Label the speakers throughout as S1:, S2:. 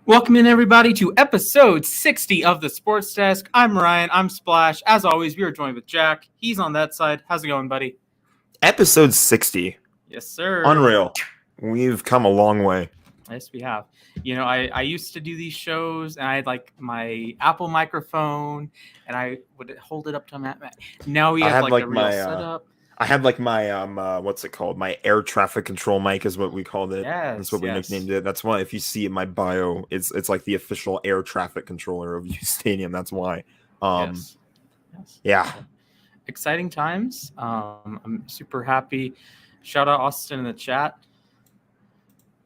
S1: Welcome in, everybody, to episode 60 of the Sports Desk. I'm Ryan. I'm Splash. As always, we are joined with Jack. He's on that side. How's it going, buddy?
S2: Episode 60.
S1: Yes, sir.
S2: Unreal. We've come a long way.
S1: Yes, we have. You know, I used to do these shows, and I had like my Apple microphone, and I would hold it up to my. Now we have like a real setup.
S2: I had like my what's it called? My air traffic control mic is what we called it.
S1: Yes,
S2: that's what we nicknamed it. That's why if you see in my bio, it's like the official air traffic controller of uSTADIUM. That's why.
S1: Yes.
S2: Yeah.
S1: Exciting times. I'm super happy. Shout out Austin in the chat.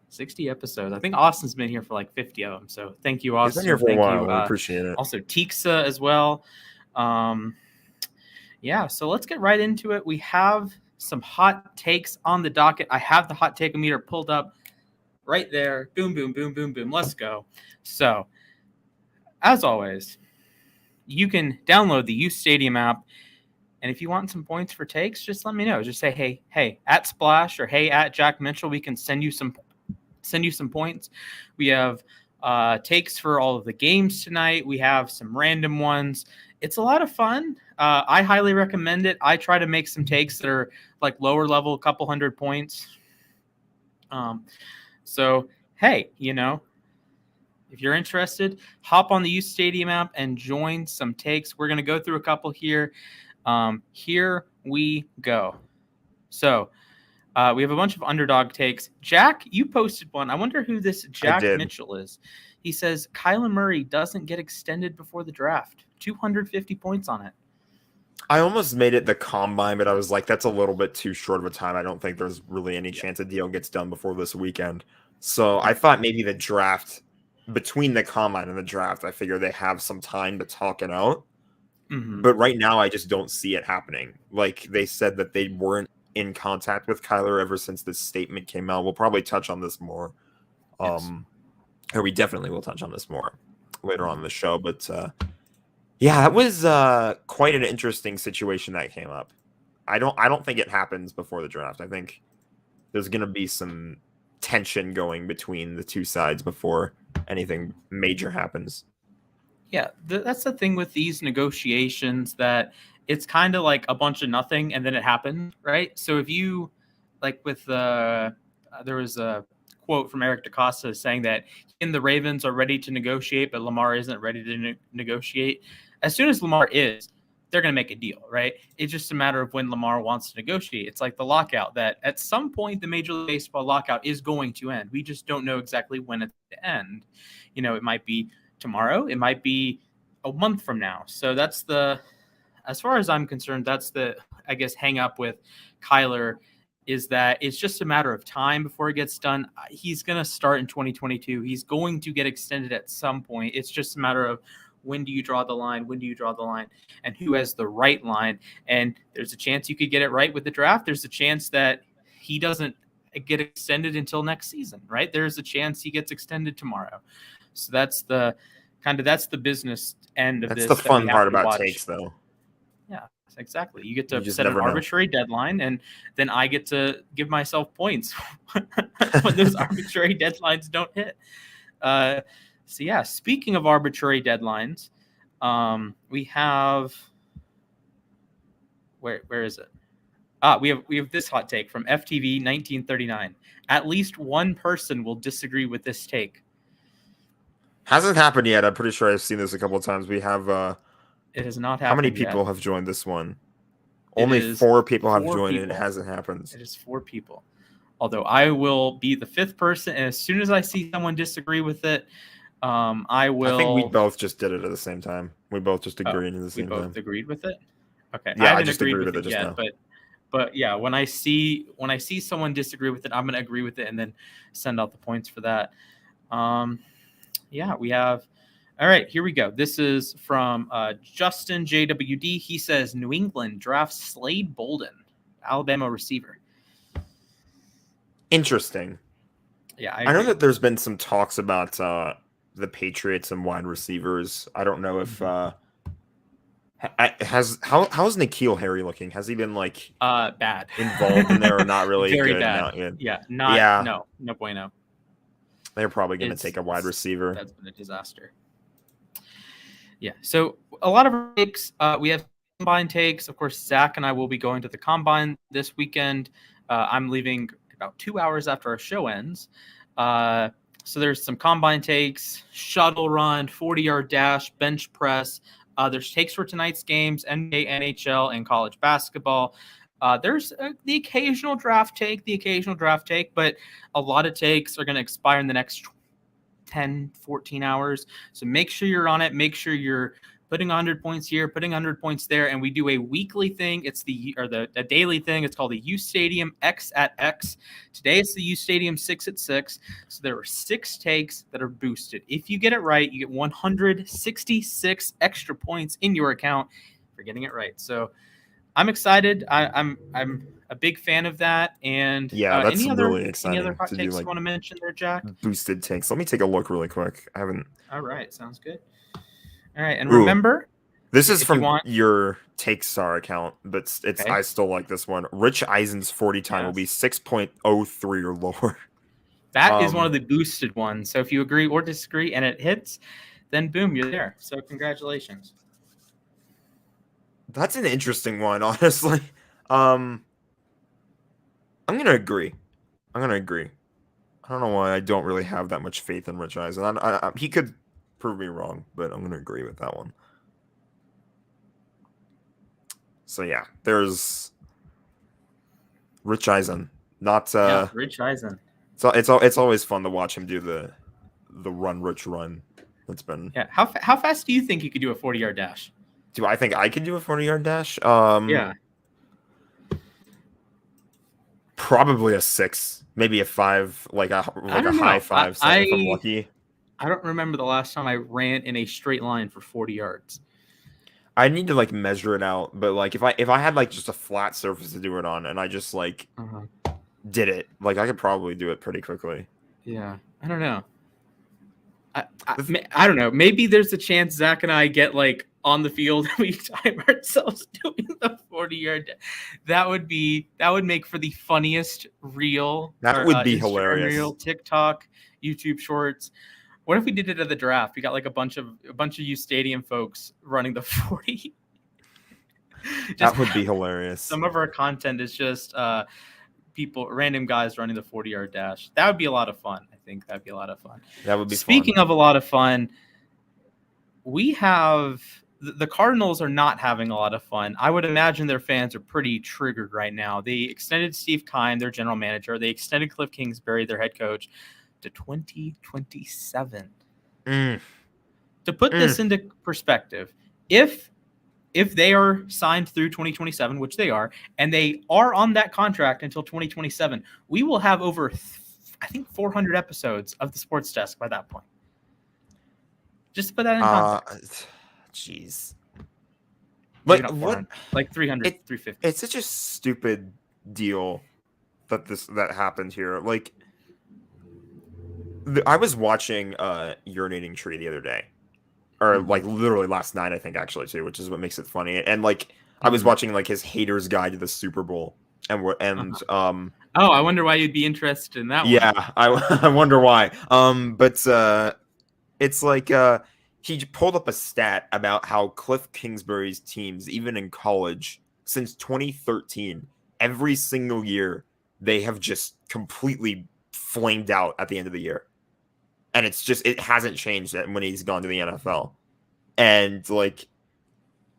S1: 60 episodes. I think Austin's been here for like 50 of them. So thank you, Austin.
S2: He's been here for a while. We appreciate it.
S1: Also, Tixa as well. Yeah, so let's get right into it. We have some hot takes on the docket. I have the hot take meter pulled up right there. Boom, boom, boom, boom, boom. Let's go. So, as always, you can download the uSTADIUM app. And if you want some points for takes, just let me know. Just say, hey, at Splash or hey, at Jack Mitchell, we can send you some points. We have takes for all of the games tonight. We have some random ones. It's a lot of fun. I highly recommend it. I try to make some takes that are like lower level, a couple hundred points. So, hey, if you're interested, hop on the uSTADIUM app and join some takes. We're going to go through a couple here. Here we go. So, we have a bunch of underdog takes. Jack, you posted one. I wonder who this Jack Mitchell is. He says Kyler Murray doesn't get extended before the draft. 250 points on it.
S2: I almost made it the combine, but I was like, that's a little bit too short of a time. I don't think there's really any chance a deal gets done before this weekend. So I thought maybe the draft, between the combine and the draft, I figure they have some time to talk it out. Mm-hmm. But right now, I just don't see it happening. Like they said that they weren't in contact with Kyler ever since this statement came out. We'll probably touch on this more. Yes. Or we definitely will touch on this more later on in the show. But yeah, that was quite an interesting situation that came up. I don't think it happens before the draft. I think there's going to be some tension going between the two sides before anything major happens.
S1: Yeah, that's the thing with these negotiations, that it's kind of like a bunch of nothing and then it happened, right? So if you, like with there was a quote from Eric DaCosta saying that the Ravens are ready to negotiate, but Lamar isn't ready to negotiate. As soon as Lamar is, they're going to make a deal, right? It's just a matter of when Lamar wants to negotiate. It's like the lockout, that at some point the Major League Baseball lockout is going to end. We just don't know exactly when it's to end. It might be tomorrow. It might be a month from now. So that's as far as I'm concerned, that's the, I guess, hang up with Kyler, is that it's just a matter of time before it gets done. He's going to start in 2022. He's going to get extended at some point. It's just a matter of when do you draw the line? When do you draw the line? And who has the right line? And there's a chance you could get it right with the draft. There's a chance that he doesn't get extended until next season, right? There's a chance he gets extended tomorrow. So that's the business end of this.
S2: That's the fun part about takes, though.
S1: Yeah, exactly. You get to set an arbitrary deadline, and then I get to give myself points when those arbitrary deadlines don't hit. So yeah, speaking of arbitrary deadlines, we have where is it? We have this hot take from FTV 1939. At least one person will disagree with this take.
S2: Hasn't happened yet. I'm pretty sure I've seen this a couple of times. We have
S1: it has not happened.
S2: How many people have joined this one? Only 4 people have joined it. It hasn't happened.
S1: It is 4 people. Although I will be the 5th person, and as soon as I see someone disagree with it, I will.
S2: I think we both just did it at the same time. We both just agreed at the same time.
S1: We both agreed with it. Okay.
S2: Yeah, I just agreed with it just now.
S1: But yeah, when I see someone disagree with it, I'm going to agree with it and then send out the points for that. Yeah, we have. All right, here we go. This is from Justin JWD. He says New England drafts Slade Bolden, Alabama receiver.
S2: Interesting.
S1: Yeah,
S2: I know that there's been some talks about the Patriots and wide receivers. I don't know if how's N'Keal Harry looking? Has he been like
S1: bad
S2: involved in there or not really?
S1: Very
S2: good?
S1: bad.
S2: Not good.
S1: Yeah, no bueno.
S2: They're probably going to take a wide receiver.
S1: That's been a disaster. Yeah. So a lot of our takes, we have combine takes. Of course, Zach and I will be going to the combine this weekend. I'm leaving about 2 hours after our show ends. So there's some combine takes, shuttle run, 40-yard dash, bench press. There's takes for tonight's games, NBA, NHL, and college basketball. There's the occasional draft take, but a lot of takes are going to expire in the next 10, 14 hours. So make sure you're on it. Make sure you're putting 100 points here, putting 100 points there. And we do a weekly thing. It's the daily thing. It's called the uSTADIUM X at X. Today it's the uSTADIUM 6 at 6. So there are 6 takes that are boosted. If you get it right, you get 166 extra points in your account for getting it right. So I'm excited. I'm a big fan of that. And
S2: yeah, that's really exciting.
S1: Any other hot takes you want to mention there, Jack?
S2: Boosted takes. Let me take a look really quick. I haven't.
S1: All right, sounds good. All right, and remember,
S2: this is from your TakeStar account, but it's
S1: Okay.
S2: I still like this one. Rich Eisen's 40 time will be 6.03 or lower.
S1: That is one of the boosted ones. So if you agree or disagree and it hits, then boom, you're there. So congratulations.
S2: That's an interesting one, honestly. I'm gonna agree. I don't know why I don't really have that much faith in Rich Eisen. He could prove me wrong, but I'm gonna agree with that one. So yeah, there's Rich Eisen.
S1: Rich Eisen.
S2: So it's always fun to watch him do the run. That's been
S1: How fast do you think you could do a 40-yard dash?
S2: Do I think I could do a 40-yard dash?
S1: Yeah.
S2: Probably a 6, maybe a 5, like a high 5, if I'm lucky.
S1: I don't remember the last time I ran in a straight line for 40 yards.
S2: I need to measure it out, but if I had just a flat surface to do it on and I just did it, I could probably do it pretty quickly.
S1: Yeah, I don't know. I don't know. Maybe there's a chance Zach and I get on the field and we time ourselves doing the 40-yard. That would make for the funniest reel.
S2: That would be
S1: Instagram
S2: hilarious.
S1: Reel, TikTok, YouTube Shorts. What if we did it at the draft? We got a bunch of uSTADIUM folks running the 40.
S2: That would be hilarious.
S1: Some of our content is just random guys running the 40-yard dash. That would be a lot of fun. I think that'd be a lot of fun.
S2: That would be
S1: Speaking
S2: fun.
S1: of a lot of fun, we have the Cardinals are not having a lot of fun. I would imagine their fans are pretty triggered right now. They extended Steve Keim, their general manager. They extended Cliff Kingsbury, their head coach, to 2027. To put this into perspective, if they are signed through 2027, which they are, and they are on that contract until 2027, we will have over, I think, 400 episodes of the Sports Desk by that point. Just to put that in context.
S2: Jeez.
S1: What? 300, 350.
S2: It's such a stupid deal that happened here. I was watching Urinating Tree the other day. Or literally last night, I think, actually, too, which is what makes it funny. And I was watching his Hater's Guide to the Super Bowl.
S1: I wonder why you'd be interested in that one.
S2: Yeah, I wonder why. But it's he pulled up a stat about how Cliff Kingsbury's teams, even in college, since 2013, every single year, they have just completely flamed out at the end of the year. And it hasn't changed when he's gone to the NFL. And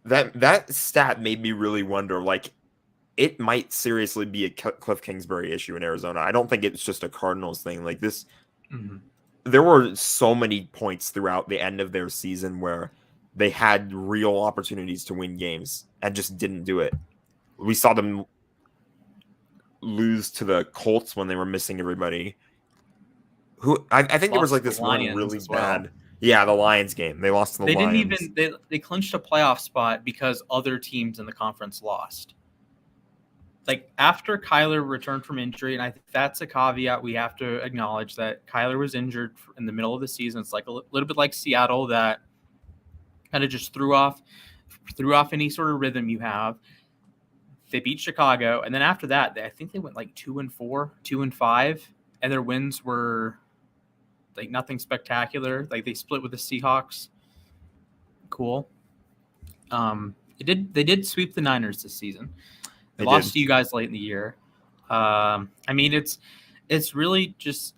S2: that stat made me really wonder, it might seriously be a Cliff Kingsbury issue in Arizona. I don't think it's just a Cardinals thing. This, there were so many points throughout the end of their season where they had real opportunities to win games and just didn't do it. We saw them lose to the Colts when they were missing everybody. I think there was this one really bad. Yeah, the Lions game. They lost to the Lions.
S1: They clinched a playoff spot because other teams in the conference lost. After Kyler returned from injury, and I think that's a caveat we have to acknowledge, that Kyler was injured in the middle of the season. It's a little bit like Seattle, that kind of just threw off any sort of rhythm you have. They beat Chicago, and then after that, I think they went 2-4, 2-5, and their wins were like nothing spectacular. Like they split with the Seahawks. Cool. They did sweep the Niners this season. They lost to you guys late in the year. I mean, it's really just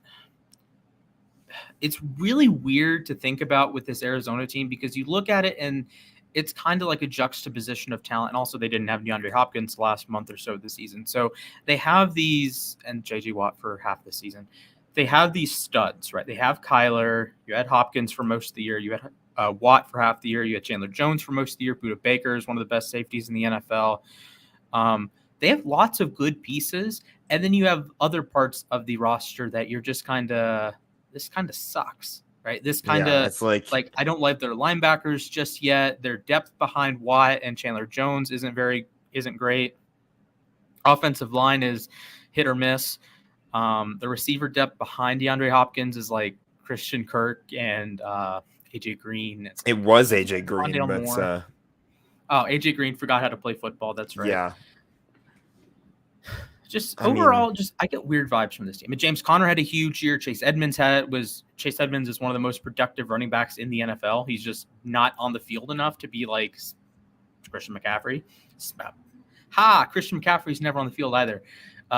S1: it's really weird to think about with this Arizona team because you look at it and it's kind of like a juxtaposition of talent. And also they didn't have DeAndre Hopkins the last month or so of the season. So they have these, and JJ Watt for half the season. They have these studs, right? They have Kyler. You had Hopkins for most of the year. You had Watt for half the year. You had Chandler Jones for most of the year. Budda Baker is one of the best safeties in the NFL. They have lots of good pieces. And then you have other parts of the roster that you're just this kind of sucks, right? This kind of
S2: it's like
S1: I don't like their linebackers just yet. Their depth behind Watt and Chandler Jones isn't great. Offensive line is hit or miss. The receiver depth behind DeAndre Hopkins is like Christian Kirk and AJ Green.
S2: It was AJ Green, but
S1: AJ Green forgot how to play football. That's right.
S2: Yeah.
S1: I get weird vibes from this team. And James Conner had a huge year. Chase Edmonds is one of the most productive running backs in the NFL. He's just not on the field enough to be like Christian McCaffrey. Christian McCaffrey's never on the field either.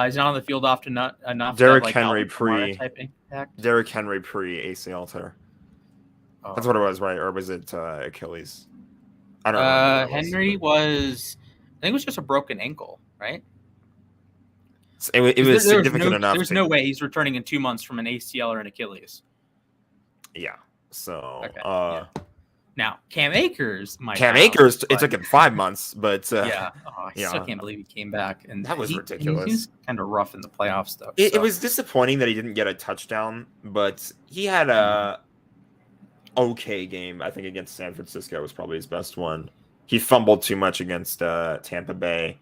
S1: He's not on the field often enough.
S2: Derrick Henry pre ACL tear. That's what it was, right? Or was it Achilles? I don't know.
S1: Henry was, I think it was just a broken ankle, right?
S2: It was significant enough.
S1: There's no way he's returning in 2 months from an ACL or an Achilles.
S2: Yeah. So,
S1: okay. Now Cam Akers
S2: it took him 5 months, but
S1: I still can't believe he came back, and
S2: that was ridiculous.
S1: He's kind of rough in the playoffs, though.
S2: It was disappointing that he didn't get a touchdown, but he had a okay game. I think against San Francisco was probably his best one. He fumbled too much against Tampa Bay.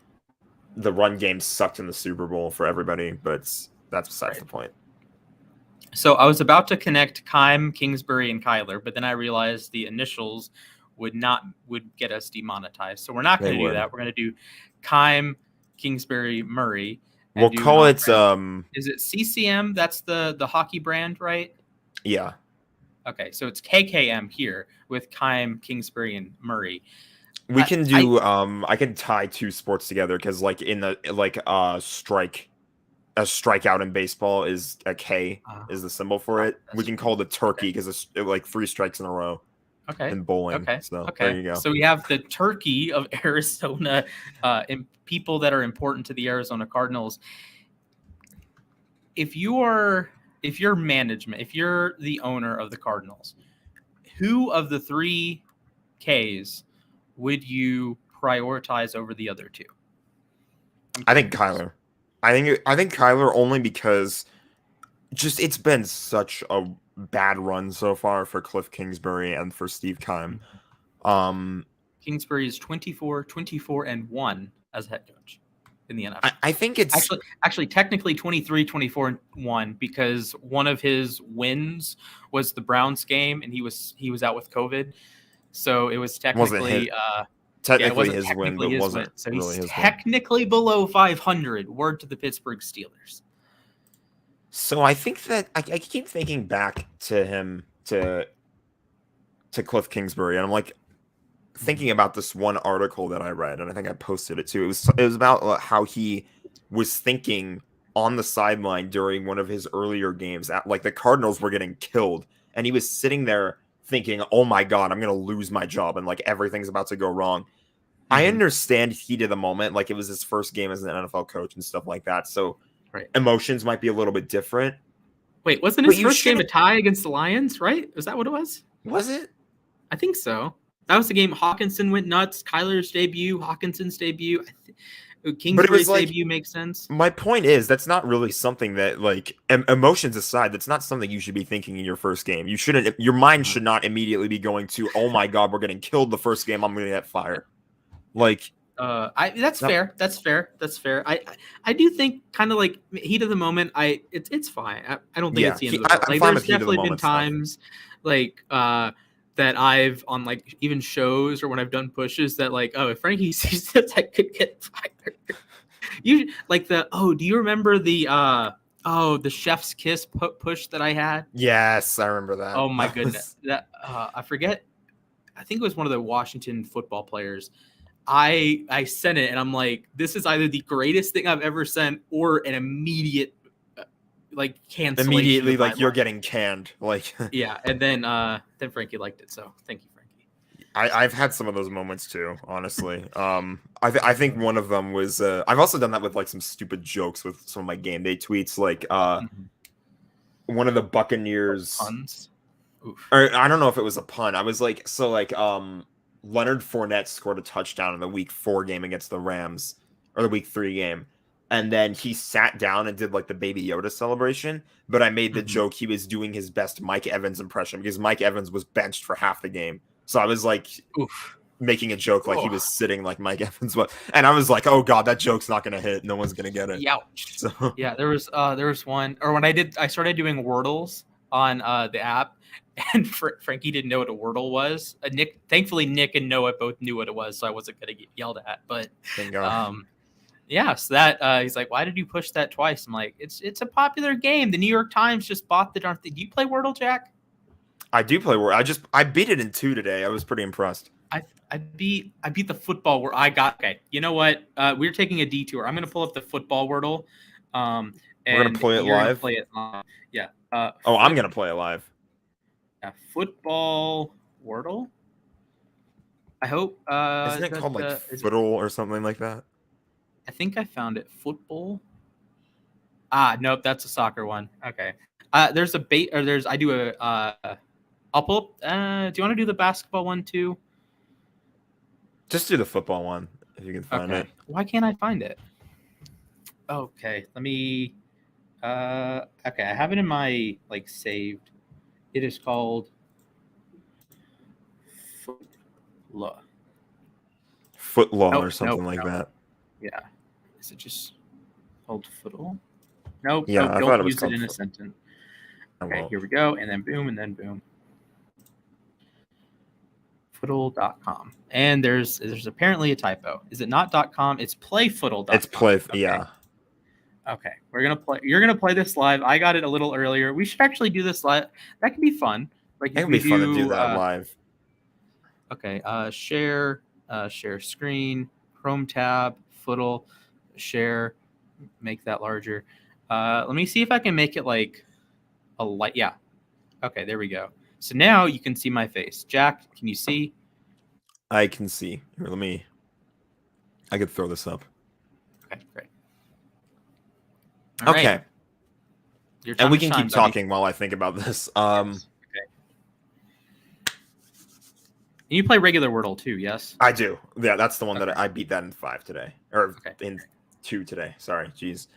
S2: The run game sucked in the Super Bowl for everybody, but that's besides the point.
S1: So I was about to connect Keim, Kingsbury, and Kyler, but then I realized the initials would get us demonetized. So we're not going to do that. We're going to do Keim, Kingsbury, Murray.
S2: We'll call it.
S1: Is it CCM? That's the hockey brand, right?
S2: Yeah.
S1: Okay, so it's KKM here with Keim, Kingsbury, and Murray.
S2: We can do. I can tie two sports together because, like in the a strikeout in baseball is a K is the symbol for it. We can call it a turkey because it's like 3 strikes in a row.
S1: Okay.
S2: In bowling.
S1: Okay.
S2: So there you go.
S1: So we have the turkey of Arizona, and people that are important to the Arizona Cardinals. If you're management, if you're the owner of the Cardinals, who of the 3 Ks would you prioritize over the other 2?
S2: I think Kyler. I think Kyler only because just it's been such a bad run so far for Cliff Kingsbury and for Steve Keim.
S1: Kingsbury is 24-1 as head coach in the NFL.
S2: I think it's
S1: actually technically 23-24-1 because one of his wins was the Browns game and he was out with COVID. So it was technically
S2: his win, but wasn't
S1: so
S2: really
S1: he's
S2: his
S1: technically below 500. Word to the Pittsburgh Steelers.
S2: So I think that I keep thinking back to him to Cliff Kingsbury, and I'm like thinking about this one article that I read, and I think I posted it too. It was about how he was thinking on the sideline during one of his earlier games. Like the Cardinals were getting killed, and he was sitting there thinking, "Oh my God, I'm gonna lose my job," and like everything's about to go wrong. Mm-hmm. I understand heat of the moment, like it was his first game as an NFL coach and stuff like that. So emotions might be a little bit different.
S1: Wait, wasn't his first game a tie against the Lions? Right? Is that what it was?
S2: Was it?
S1: I think so. That was the game. Hawkinson went nuts. Kyler's debut, Hawkinson's debut. Kingsbury's debut makes sense.
S2: My point is that's not really something that, like, emotions aside, that's not something you should be thinking in your first game. You shouldn't. Your mind should not immediately be going to, "Oh my God, we're getting killed the first game. I'm going to get fired." Like,
S1: that's fair. That's fair. I do think kind of like heat of the moment. It's fine. I don't think it's the end of the world. Like, there's definitely been times like that I've on like even shows or when I've done pushes that like, oh, if Frankie sees this, I could get fired. Do you remember the Oh, the chef's kiss push that I had.
S2: Yes, I remember that.
S1: Oh my
S2: That
S1: goodness.
S2: was-
S1: That I forget. I think it was one of the Washington football players. I sent it and I'm like, this is either the greatest thing I've ever sent or an immediate like cancellation
S2: Immediately,
S1: of my
S2: like you're
S1: life.
S2: getting canned. Like,
S1: Yeah, and then Frankie liked it, so thank you, Frankie.
S2: I've had some of those moments too, honestly. I think one of them was I've also done that with like some stupid jokes with some of my game day tweets, like
S1: Mhm.
S2: one of the Buccaneers.
S1: Puns. Oof.
S2: Or I don't know if it was a pun. I was like, Leonard Fournette scored a touchdown in the week 4 game against the Rams, or the week 3 game. And then he sat down and did like the Baby Yoda celebration. But I made the joke he was doing his best Mike Evans impression because Mike Evans was benched for half the game. So I was like
S1: Oof.
S2: making a joke like he
S1: Oh.
S2: was sitting like Mike Evans was. And I was like, oh God, that joke's not going to hit. No one's going to get it.
S1: Youch.
S2: So
S1: Yeah, there was one, or when I started doing Wordles on the app, and Frankie didn't know what a Wordle was. Thankfully, Nick and Noah both knew what it was, so I wasn't gonna get yelled at. But
S2: thank God.
S1: yeah, so that he's like, why did you push that twice? I'm like, it's a popular game. The New York Times just bought the darn thing. Do you play Wordle, Jack?
S2: I do play Wordle. I beat it in 2 today. I was pretty impressed.
S1: I beat the football where I got. Okay, you know what? We're taking a detour. I'm gonna pull up the football Wordle.
S2: We're gonna play it
S1: you're
S2: live.
S1: Gonna play it live. Yeah.
S2: I'm gonna play it live.
S1: Football Wordle. I hope.
S2: Isn't it called like Footle or something like that?
S1: I think I found it. Football. Nope, that's a soccer one. Okay. There's a bait, or there's. I do a. I'll pull up. Do you want to do the basketball one too?
S2: Just do the football one if you can find it.
S1: Why can't I find it? Okay, let me. Okay, I have it in my like saved. It is called
S2: Footlaw or something like that.
S1: Yeah. Is it just called Football? Nope.
S2: Yeah, I thought
S1: don't
S2: it was
S1: use
S2: called
S1: it in a sentence. Okay,
S2: well,
S1: here we go. And then boom, and then boom. Footle.com. And there's apparently a typo. Is it not .com? It's playfootle.com.
S2: it's play.
S1: Okay.
S2: Yeah.
S1: Okay, we're gonna play. You're gonna play this live. I got it a little earlier. We should actually do this live. That could be fun. Like
S2: It would be fun to do that live.
S1: Okay. Share screen, Chrome tab, Footle, share, make that larger. Let me see if I can make it like a light. Yeah. Okay, there we go. So now you can see my face. Jack, can you see?
S2: I can see. Here, I could throw this up.
S1: Okay, great.
S2: Okay.
S1: Right.
S2: And we can keep talking while I think about this.
S1: Yes. Okay. And you play regular Wordle too, yes?
S2: I do. Yeah, that's the one that I beat that in 5 today. Or in 2 today. Sorry. Jeez.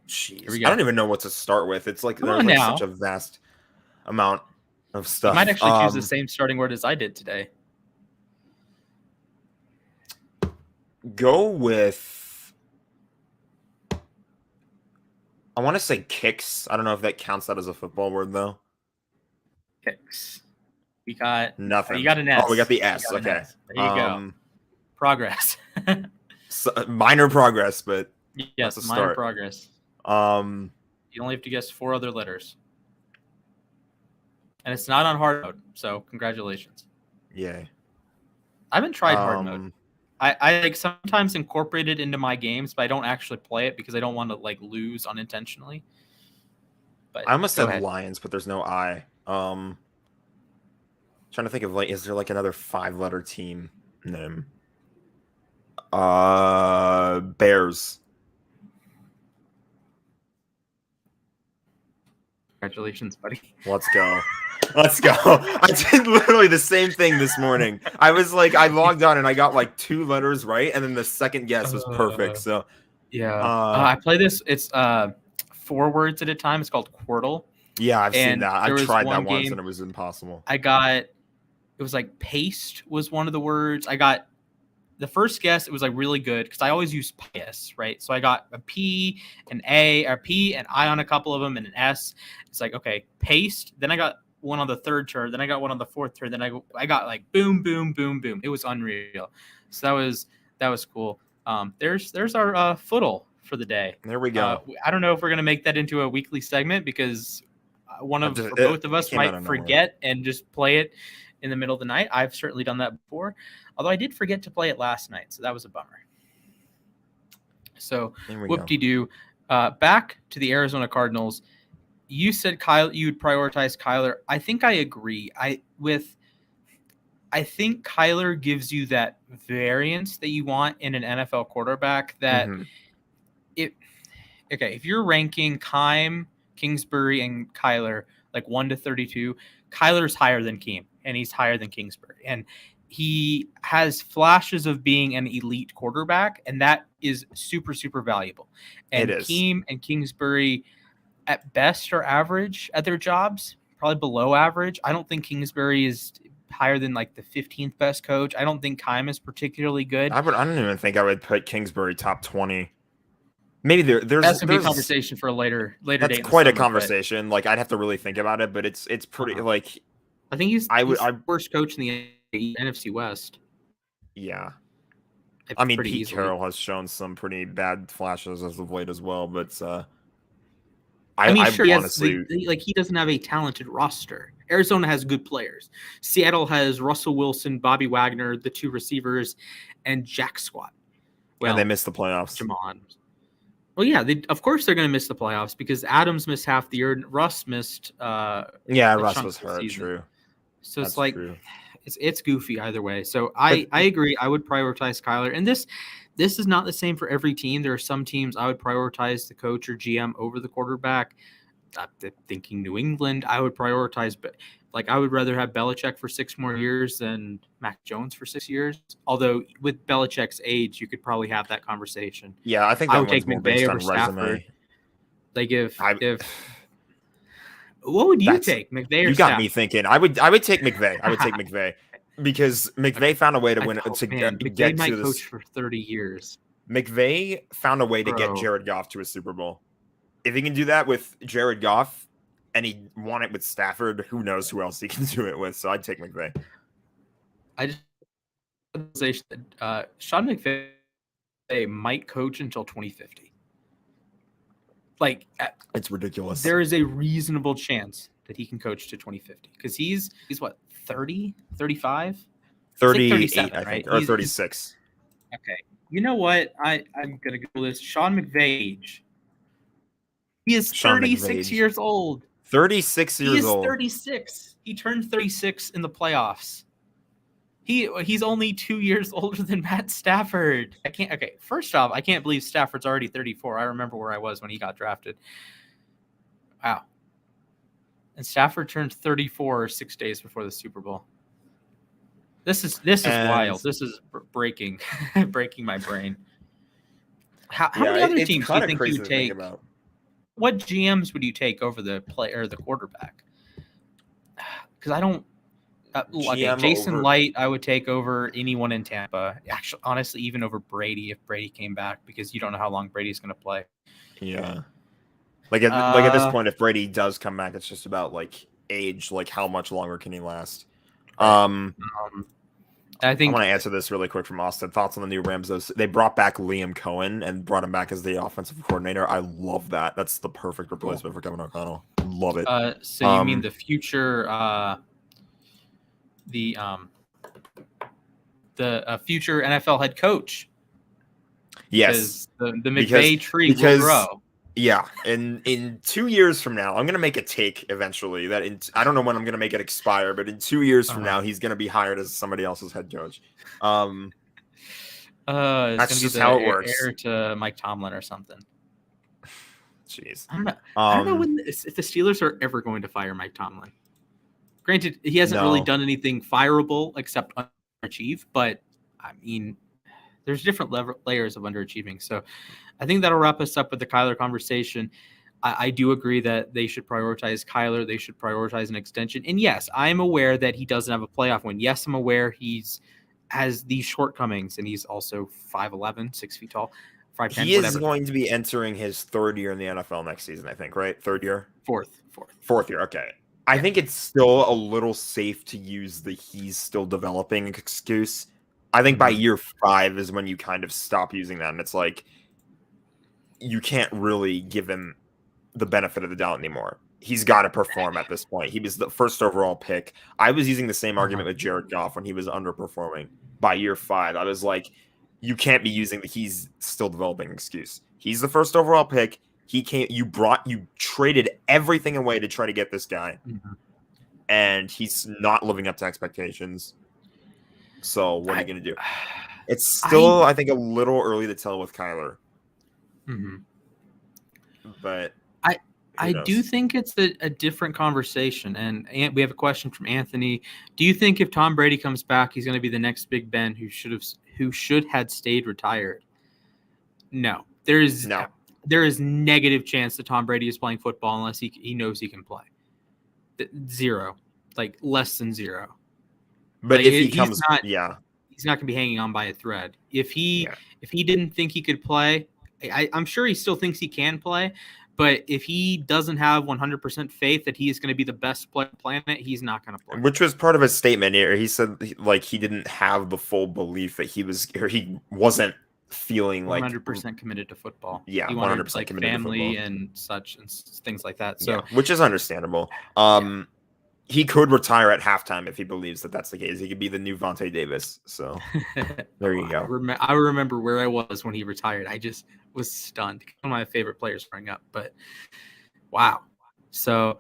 S2: Jeez. I don't even know what to start with. It's like there's like such a vast amount of stuff.
S1: You might actually choose the same starting word as I did today.
S2: Go with, I want to say kicks. I don't know if that counts that as a football word though.
S1: Kicks. We got
S2: nothing.
S1: You got an S.
S2: Oh, we got the S. Okay.
S1: S. There you go. Progress.
S2: Minor progress, but
S1: yes, minor progress. You only have to guess 4 other letters. And it's not on hard mode, so congratulations.
S2: Yay.
S1: I haven't tried hard mode. I like sometimes incorporate it into my games, but I don't actually play it because I don't want to like lose unintentionally. But
S2: I almost said Lions, but there's no I. Trying to think of like, is there like another 5-letter team name? Bears.
S1: Congratulations, buddy.
S2: Let's go. Let's go. I did literally the same thing this morning. I was like, I logged on and I got like 2 letters right, and then the second guess was perfect. So
S1: yeah, I play this. It's 4 words at a time. It's called Quirtle.
S2: Yeah, I've seen that. I tried that once and it was impossible.
S1: It was like paste was one of the words. I got the first guess. It was like really good because I always use pious, right? So I got a P, an A, or P, and I on a couple of them, and an S. It's like, okay, paste. Then I got one on the 3rd turn. Then I got one on the 4th turn. Then I got like boom, boom, boom, boom. It was unreal. So that was cool. There's our footle for the day.
S2: There we go.
S1: I don't know if we're gonna make that into a weekly segment because one of or
S2: It
S1: both of us
S2: came out
S1: might
S2: of nowhere.
S1: forget and just play it in the middle of the night. I've certainly done that before, although I did forget to play it last night, so that was a bummer. So whoop-de-doo. Back to the Arizona Cardinals. You said you'd prioritize Kyler. I think I agree. I think Kyler gives you that variance that you want in an NFL quarterback. That if you're ranking Keim, Kingsbury, and Kyler like 1 to 32, Kyler's higher than Keim, and he's higher than Kingsbury, and he has flashes of being an elite quarterback, and that is super, super valuable. And Keim and Kingsbury, at best, are average at their jobs, probably below average. I don't think Kingsbury is higher than like the 15th best coach. I don't think Keim is particularly good.
S2: I don't even think I would put Kingsbury top 20. Maybe there's
S1: that's gonna be a conversation for a later
S2: that's
S1: date.
S2: That's quite a conversation. Like I'd have to really think about it, but it's pretty like.
S1: I think he's worst coach in the NFC West.
S2: Yeah, I mean Pete Carroll has shown some pretty bad flashes as of late as well, but
S1: I mean, sure, honestly, he doesn't have a talented roster. Arizona has good players. Seattle has Russell Wilson, Bobby Wagner, the 2 receivers, and Jack Squat.
S2: Well, and they missed the playoffs.
S1: Jamon. Well, yeah, of course they're going to miss the playoffs because Adams missed half the year. Russ missed.
S2: Russ was hurt. True.
S1: So it's like it's goofy either way. So I agree. I would prioritize Kyler, and this is not the same for every team. There are some teams I would prioritize the coach or GM over the quarterback. I'm thinking New England, I would prioritize, but like I would rather have Belichick for 6 more years than Mac Jones for 6 years. Although with Belichick's age, you could probably have that conversation.
S2: Yeah, I think
S1: I would take McVay over Stafford. Like if what would you take, McVay or
S2: you got
S1: Stafford?
S2: Me thinking. I would take McVay. I would take McVay because McVay found a way to win
S1: McVay might coach for 30 years.
S2: McVay found a way to get Jared Goff to a Super Bowl. If he can do that with Jared Goff and he won it with Stafford, who knows who else he can do it with. So I'd take McVay.
S1: I just say Sean McVay might coach until 2050. Like
S2: it's ridiculous.
S1: There is a reasonable chance that he can coach to 2050 because he's what 30, 35,
S2: 38,
S1: like
S2: I think,
S1: right?
S2: or 36.
S1: Okay, you know what? I'm gonna Google this. Sean McVay age. He is 36 years old.
S2: 36 years old.
S1: He is 36. He turned 36 in the playoffs. He's only 2 years older than Matt Stafford. First off, I can't believe Stafford's already 34. I remember where I was when he got drafted. Wow. And Stafford turned 34 6 days before the Super Bowl. This is wild. This is breaking my brain. How many other teams do you think you would take? What GMs would you take over the player or the quarterback? Because I don't. Jason Light, I would take over anyone in Tampa. Actually, honestly, even over Brady if Brady came back, because you don't know how long Brady's going to play.
S2: Yeah. Like at this point, if Brady does come back, it's just about like age. Like how much longer can he last? I want to answer this really quick from Austin. Thoughts on the new Rams? They brought back Liam Cohen and brought him back as the offensive coordinator. I love that. That's the perfect replacement for Kevin O'Connell. Love it.
S1: So you mean the future, the future NFL head coach?
S2: Yes,
S1: the McVay tree will grow.
S2: Yeah, in 2 years from now, I'm gonna make a take eventually that I don't know when I'm gonna make it expire, but in 2 years from now, he's gonna be hired as somebody else's head coach. That's just how it works.
S1: Heir to Mike Tomlin or something.
S2: Jeez,
S1: I don't know if the Steelers are ever going to fire Mike Tomlin. Granted, he hasn't really done anything fireable except underachieve, but I mean, there's different layers of underachieving. So I think that'll wrap us up with the Kyler conversation. I do agree that they should prioritize Kyler. They should prioritize an extension. And yes, I'm aware that he doesn't have a playoff win. Yes, I'm aware has these shortcomings, and he's also 5'11", 6 feet tall, 5'10",
S2: He is going to be entering his 3rd year in the NFL next season, I think, right? 3rd year? Fourth year, okay. I think it's still a little safe to use the he's still developing excuse. I think by year 5 is when you kind of stop using that, and it's like you can't really give him the benefit of the doubt anymore. He's got to perform at this point. He was the first overall pick. I was using the same argument with Jared Goff when he was underperforming. By year 5, I was like, you can't be using the he's still developing excuse. He's the first overall pick. He can't. You traded everything away to try to get this guy, and he's not living up to expectations. So what are you going to do? It's still, I think, a little early to tell with Kyler. But
S1: I do think it's a different conversation. And we have a question from Anthony. Do you think if Tom Brady comes back, he's going to be the next Big Ben who should had stayed retired? No. There is negative chance that Tom Brady is playing football unless he knows he can play. 0. Like less than 0.
S2: But
S1: like,
S2: if he comes,
S1: he's not going to be hanging on by a thread. If he didn't think he could play, I'm sure he still thinks he can play. But if he doesn't have 100% faith that he is going to be the best player on the planet, he's not going to play.
S2: Which was part of his statement here. He said like he didn't have the full belief that he wasn't feeling
S1: 100% committed to football.
S2: Yeah,
S1: he
S2: 100%
S1: like
S2: committed
S1: family
S2: to football
S1: and such and things like that. So
S2: which is understandable. He could retire at halftime if he believes that that's the case. He could be the new Vontae Davis. So there you go.
S1: I remember where I was when he retired. I just was stunned. One of my favorite players growing up. But wow. So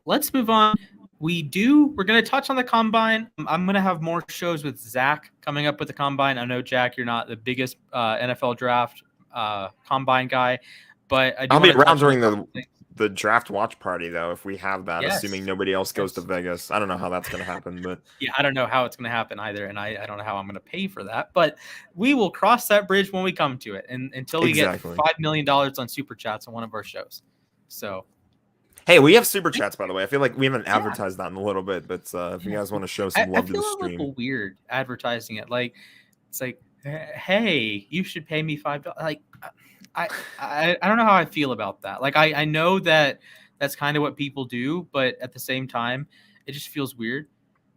S1: let's move on. We're going to touch on the combine. I'm going to have more shows with Zach coming up with the combine. I know, Jack, you're not the biggest NFL draft combine guy, but
S2: I'll be around during the draft watch party, though, if we have that, assuming nobody else goes to Vegas. I don't know how that's going to happen, but
S1: I don't know how it's going to happen either, and I don't know how I'm going to pay for that, but we will cross that bridge when we come to it, and until we get $5 million on Super Chats on one of our shows. So,
S2: hey, we have Super Chats, by the way. I feel like we haven't advertised that in a little bit, but if you guys want to show some love to the stream. I feel a little
S1: weird advertising it. Like, it's like, hey, you should pay me $5. Like, I don't know how I feel about that. Like, I know that that's kind of what people do, but at the same time, it just feels weird.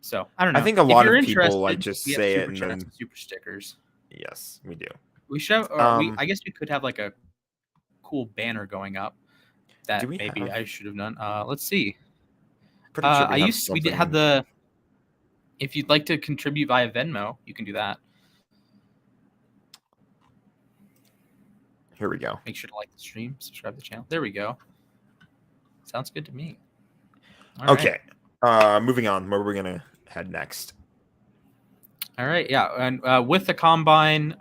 S1: So I don't know.
S2: I think a lot of people like just say it and then
S1: super stickers.
S2: Yes, we do.
S1: We should. I guess we could have like a cool banner going up that maybe I should have done. Let's see.
S2: Pretty sure
S1: we did have the. If you'd like to contribute via Venmo, you can do that.
S2: Here we go.
S1: Make sure to like the stream, subscribe to the channel. There we go. Sounds good to me.
S2: All okay. Right. Moving on. Where are we going to head next?
S1: All right. Yeah. And with the combine,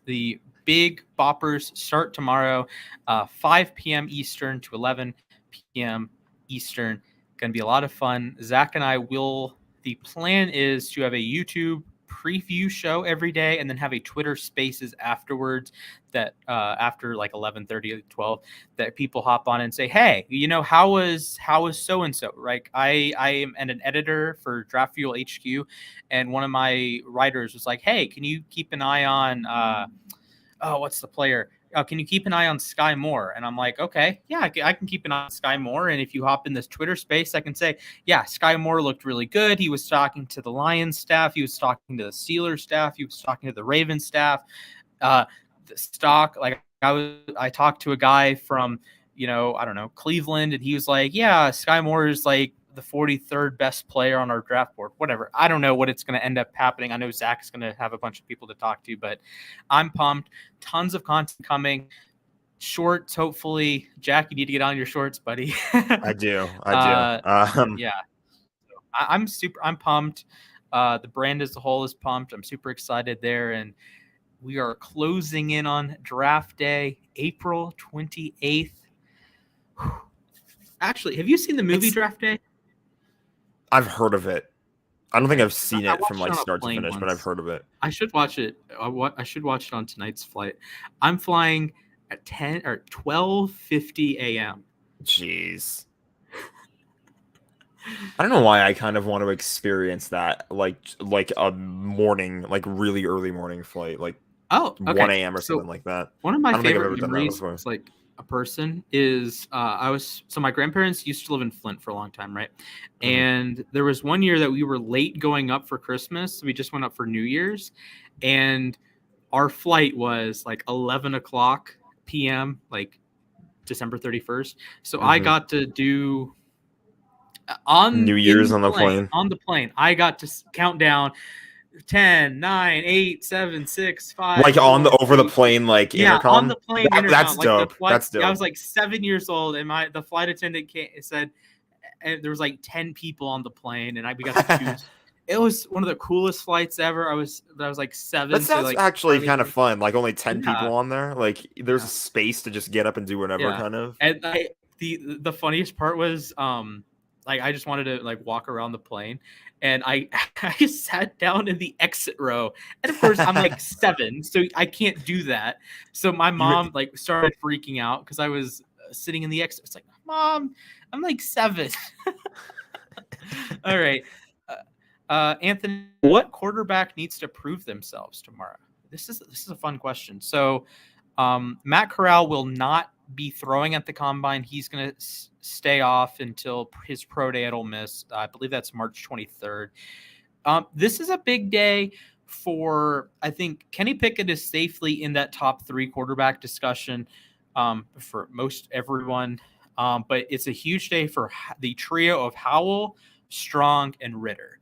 S1: the big boppers start tomorrow, 5 p.m. Eastern to 11 p.m. Eastern. Going to be a lot of fun. Zach and I the plan is to have a YouTube preview show every day and then have a Twitter Spaces afterwards that after like 11:30 or 12 that people hop on and say, hey, how was so and so, right? I am an editor for Draft Fuel HQ, and one of my writers was like, hey, can you keep an eye on what's the player? Can you keep an eye on Sky Moore? And I'm like, okay, yeah, I can keep an eye on Sky Moore. And if you hop in this Twitter space, I can say, yeah, Sky Moore looked really good. He was talking to the Lions staff. He was talking to the Steelers staff. He was talking to the Ravens staff. The stock, like I talked to a guy from, I don't know, Cleveland, and he was like, yeah, Sky Moore is like the 43rd best player on our draft board, whatever. I don't know what it's going to end up happening. I know Zach's going to have a bunch of people to talk to, but I'm pumped. Tons of content coming. Shorts, hopefully. Jack, you need to get on your shorts, buddy.
S2: I do.
S1: Yeah. I'm pumped. The brand as a whole is pumped. I'm super excited there. And we are closing in on draft day, April 28th. Actually, have you seen the movie Draft Day?
S2: I've heard of it. I don't think I've seen it from like start to finish, but I've heard of it.
S1: I should watch it. I should watch it on tonight's flight. I'm flying at 10 or 12:50 a.m.
S2: Jeez. I don't know why I kind of want to experience that, like a morning, like really early morning flight, like 1 a.m. or something like that.
S1: One of my favorite memories is like a person is my grandparents used to live in Flint for a long time, right?
S2: Mhm.
S1: And there was one year that we were late going up for Christmas. We just went up for New Year's, and our flight was like 11 o'clock p.m., like December 31st. So I
S2: Mhm.
S1: got to do
S2: New Year's on the plane.
S1: on the plane. I got to count down 10, 9, 8, 7, 6, 5,
S2: Like on the
S1: 4,
S2: over the
S1: 3, 2.
S2: plane, like
S1: Yeah, on
S2: intercom.
S1: the plane
S2: That's
S1: intercom. Like the
S2: dope.
S1: flight.
S2: That's dope.
S1: Yeah, I was like 7 years old, and the flight attendant said, and there was like 10 people on the plane, and we got to choose. It was one of the coolest flights ever. I was like 7,
S2: That
S1: so
S2: sounds
S1: like
S2: actually kind of fun. Like only 10
S1: yeah,
S2: people on there. Like there's
S1: yeah,
S2: a space to just get up and do whatever,
S1: yeah.
S2: kind of.
S1: And the funniest part was like I just wanted to like walk around the plane, and I I sat down in the exit row, and of course I'm like 7, so I can't do that. So my mom like started freaking out because I was sitting in the exit. It's like, Mom, I'm like 7. All right. Anthony, what quarterback needs to prove themselves tomorrow? This is a fun question. So, Matt Corral will not be throwing at the combine. He's going to stay off until his pro day at Ole Miss. I believe that's March 23rd. This is a big day for, I think, Kenny Pickett is safely in that top 3 quarterback discussion for most everyone. But it's a huge day for the trio of Howell, Strong, and Ritter.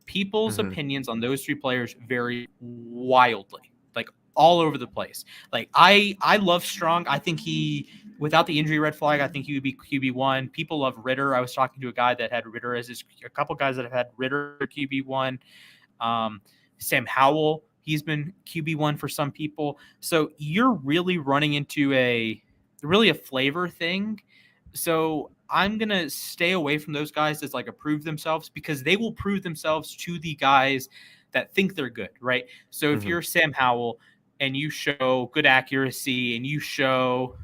S1: People's opinions on those 3 players vary wildly, like all over the place. Like I love Strong. I think without the injury red flag, I think he would be QB1. People love Ritter. I was talking to a guy that had Ritter as a couple guys that have had Ritter QB1. Sam Howell, he's been QB1 for some people. So you're really running into a flavor thing. So I'm going to stay away from those guys that's like prove themselves, because they will prove themselves to the guys that think they're good, right? So if you're Sam Howell and you show good accuracy and you show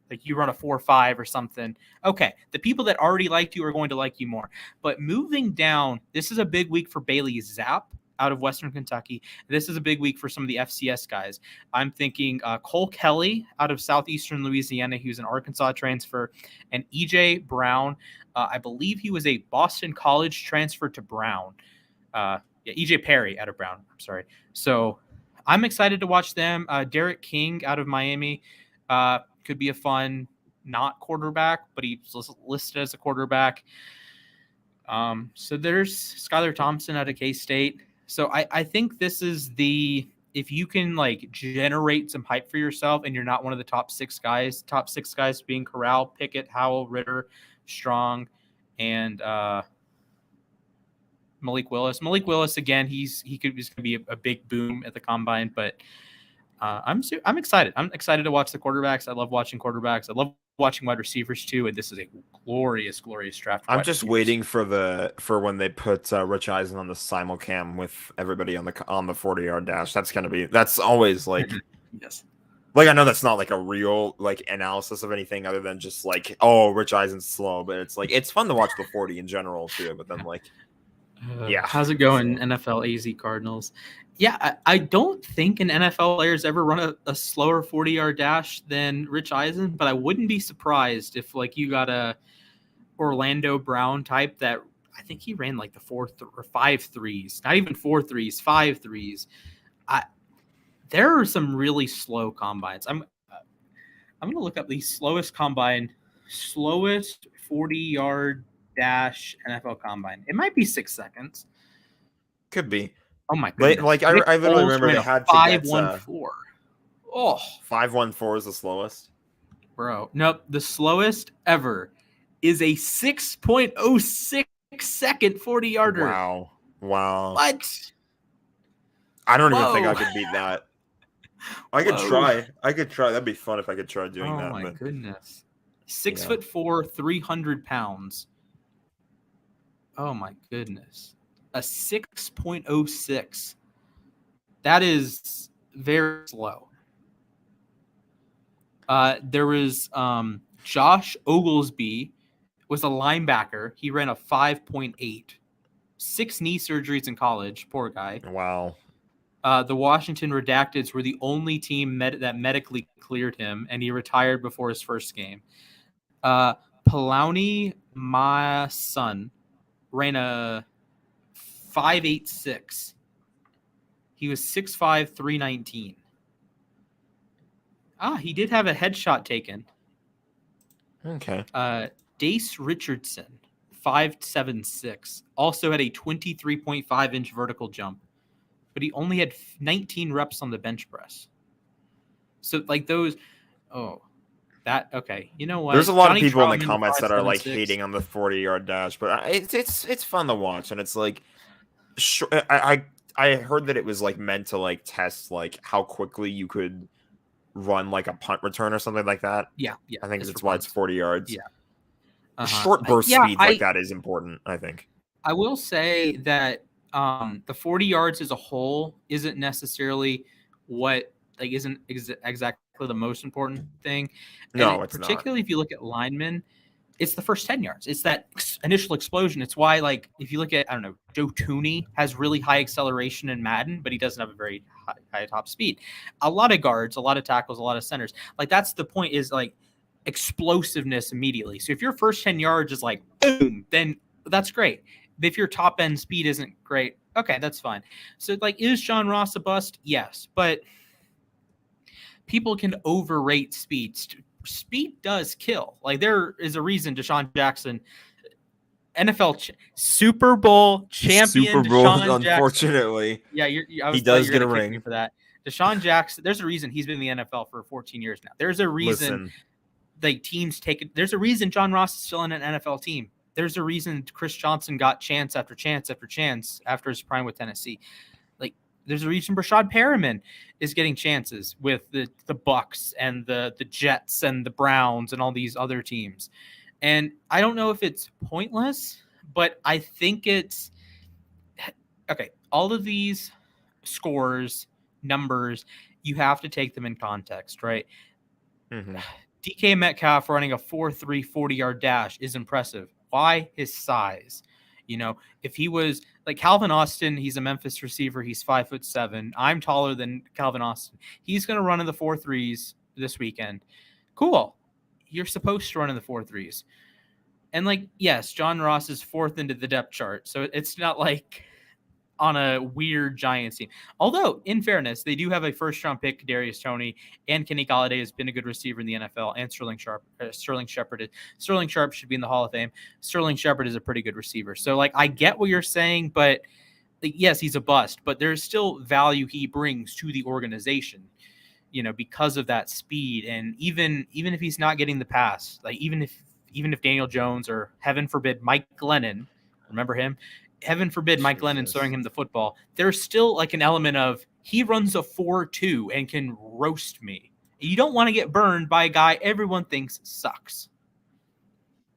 S1: like you run a 4.5 or something, okay, the people that already liked you are going to like you more. But moving down, this is a big week for Bailey Zapp out of Western Kentucky. This is a big week for some of the FCS guys. I'm thinking Cole Kelly out of Southeastern Louisiana. He was an Arkansas transfer. And EJ Brown, I believe he was a Boston College transfer to Brown. EJ Perry out of Brown. I'm sorry. So I'm excited to watch them. Derek King out of Miami could be a fun not quarterback, but he's listed as a quarterback. So there's Skylar Thompson out of K-State. So I think this is if you can like generate some hype for yourself and you're not one of the top 6 guys being Corral, Pickett, Howell, Ritter, Strong, and Malik Willis. Malik Willis, again, he's going to be a big boom at the combine, but I'm excited. I'm excited to watch the quarterbacks. I love watching quarterbacks. I love watching wide receivers too, and this is a glorious draft.
S2: I'm just waiting for when they put Rich Eisen on the simulcam with everybody on the 40-yard dash. That's always like
S1: yes.
S2: Like I know that's not like a real like analysis of anything other than just like, oh, Rich Eisen's slow, but it's like it's fun to watch the 40 in general too. But then like, yeah,
S1: how's it going, NFL AZ Cardinals? Yeah, I don't think an NFL player's ever run a slower 40-yard dash than Rich Eisen, but I wouldn't be surprised if like you got a Orlando Brown type that I think he ran like the 4 or 5 threes, not even 4 threes, 5 threes. There are some really slow combines. I'm going to look up the slowest 40-yard dash NFL combine. It might be 6 seconds.
S2: Could be.
S1: Oh my goodness!
S2: Like I literally remember they had
S1: 5.14. Oh,
S2: 5.14 is the slowest.
S1: Bro, nope. The slowest ever is a 6.06 second 40-yarder.
S2: Wow.
S1: What?
S2: I don't even think I could beat that. I could try. That'd be fun if I could try doing that.
S1: Oh my goodness. 6'4", 300 pounds. Oh my goodness. A 6.06. That is very slow. There was Josh Oglesby was a linebacker. He ran a 5.8. 6 knee surgeries in college. Poor guy.
S2: Wow.
S1: The Washington Redacteds were the only team that medically cleared him, and he retired before his first game. Palauni, my son, ran a 5.86. He was 6'5", 319. He did have a headshot taken.
S2: Okay.
S1: Dace Richardson, 5'7", also had a 23.5-inch vertical jump, but he only had 19 reps on the bench press. So like those, okay. You know what?
S2: There's a lot
S1: Johnny
S2: of people in
S1: Troutman,
S2: the comments that are like
S1: 5'7",
S2: hating on the 40-yard dash, but it's fun to watch, and it's like, I heard that it was like meant to like test like how quickly you could run like a punt return or something like that.
S1: Yeah.
S2: I think that's why it's 40 yards.
S1: Yeah.
S2: Short burst speed like that is important, I think.
S1: I will say that the 40 yards as a whole isn't necessarily isn't exactly the most important thing.
S2: No, it's
S1: particularly
S2: not.
S1: if you look at linemen, it's the first 10 yards. It's that initial explosion. It's why, like, if you look at, I don't know, Joe Tooney has really high acceleration in Madden, but he doesn't have a very high top speed. A lot of guards, a lot of tackles, a lot of centers. Like, that's the point, is like explosiveness immediately. So if your first 10 yards is like boom, then that's great. If your top end speed isn't great, okay, that's fine. So like, is John Ross a bust? Yes, but people can overrate speed. Speed does kill. Like, there is a reason Deshaun Jackson, NFL Super Bowl champion,
S2: Super Bowl,
S1: Deshaun
S2: unfortunately.
S1: Jackson. Yeah,
S2: he does get a ring
S1: for that. Deshaun Jackson. There's a reason he's been in the NFL for 14 years now. There's a reason teams take it. There's a reason John Ross is still on an NFL team. There's a reason Chris Johnson got chance after chance after chance after his prime with Tennessee. Like, there's a reason Brashad Perriman is getting chances with the Bucks and the Jets and the Browns and all these other teams. And I don't know if it's pointless, but I think it's okay. All of these scores, numbers, you have to take them in context, right?
S2: Mm-hmm.
S1: DK Metcalf running a 4.3 40-yard dash is impressive. Why? His size. You know, if he was like Calvin Austin, he's a Memphis receiver. He's 5'7". I'm taller than Calvin Austin. He's going to run in the 4.3s this weekend. Cool. You're supposed to run in the 4.3s. And like, yes, John Ross is fourth into the depth chart. So it's not like on a weird Giants team. Although, in fairness, they do have a first-round pick, Kadarius Toney, and Kenny Golladay has been a good receiver in the NFL, and Sterling Shepard. Sterling Sharp should be in the Hall of Fame. Sterling Shepard is a pretty good receiver. So, like, I get what you're saying, but like, yes, he's a bust, but there's still value he brings to the organization, you know, because of that speed. And even if he's not getting the pass, like even if Daniel Jones or heaven forbid Mike Glennon, remember him? Heaven forbid Mike Glennon throwing him the football, there's still like an element of he runs a 4.2 and can roast me. You don't want to get burned by a guy everyone thinks sucks.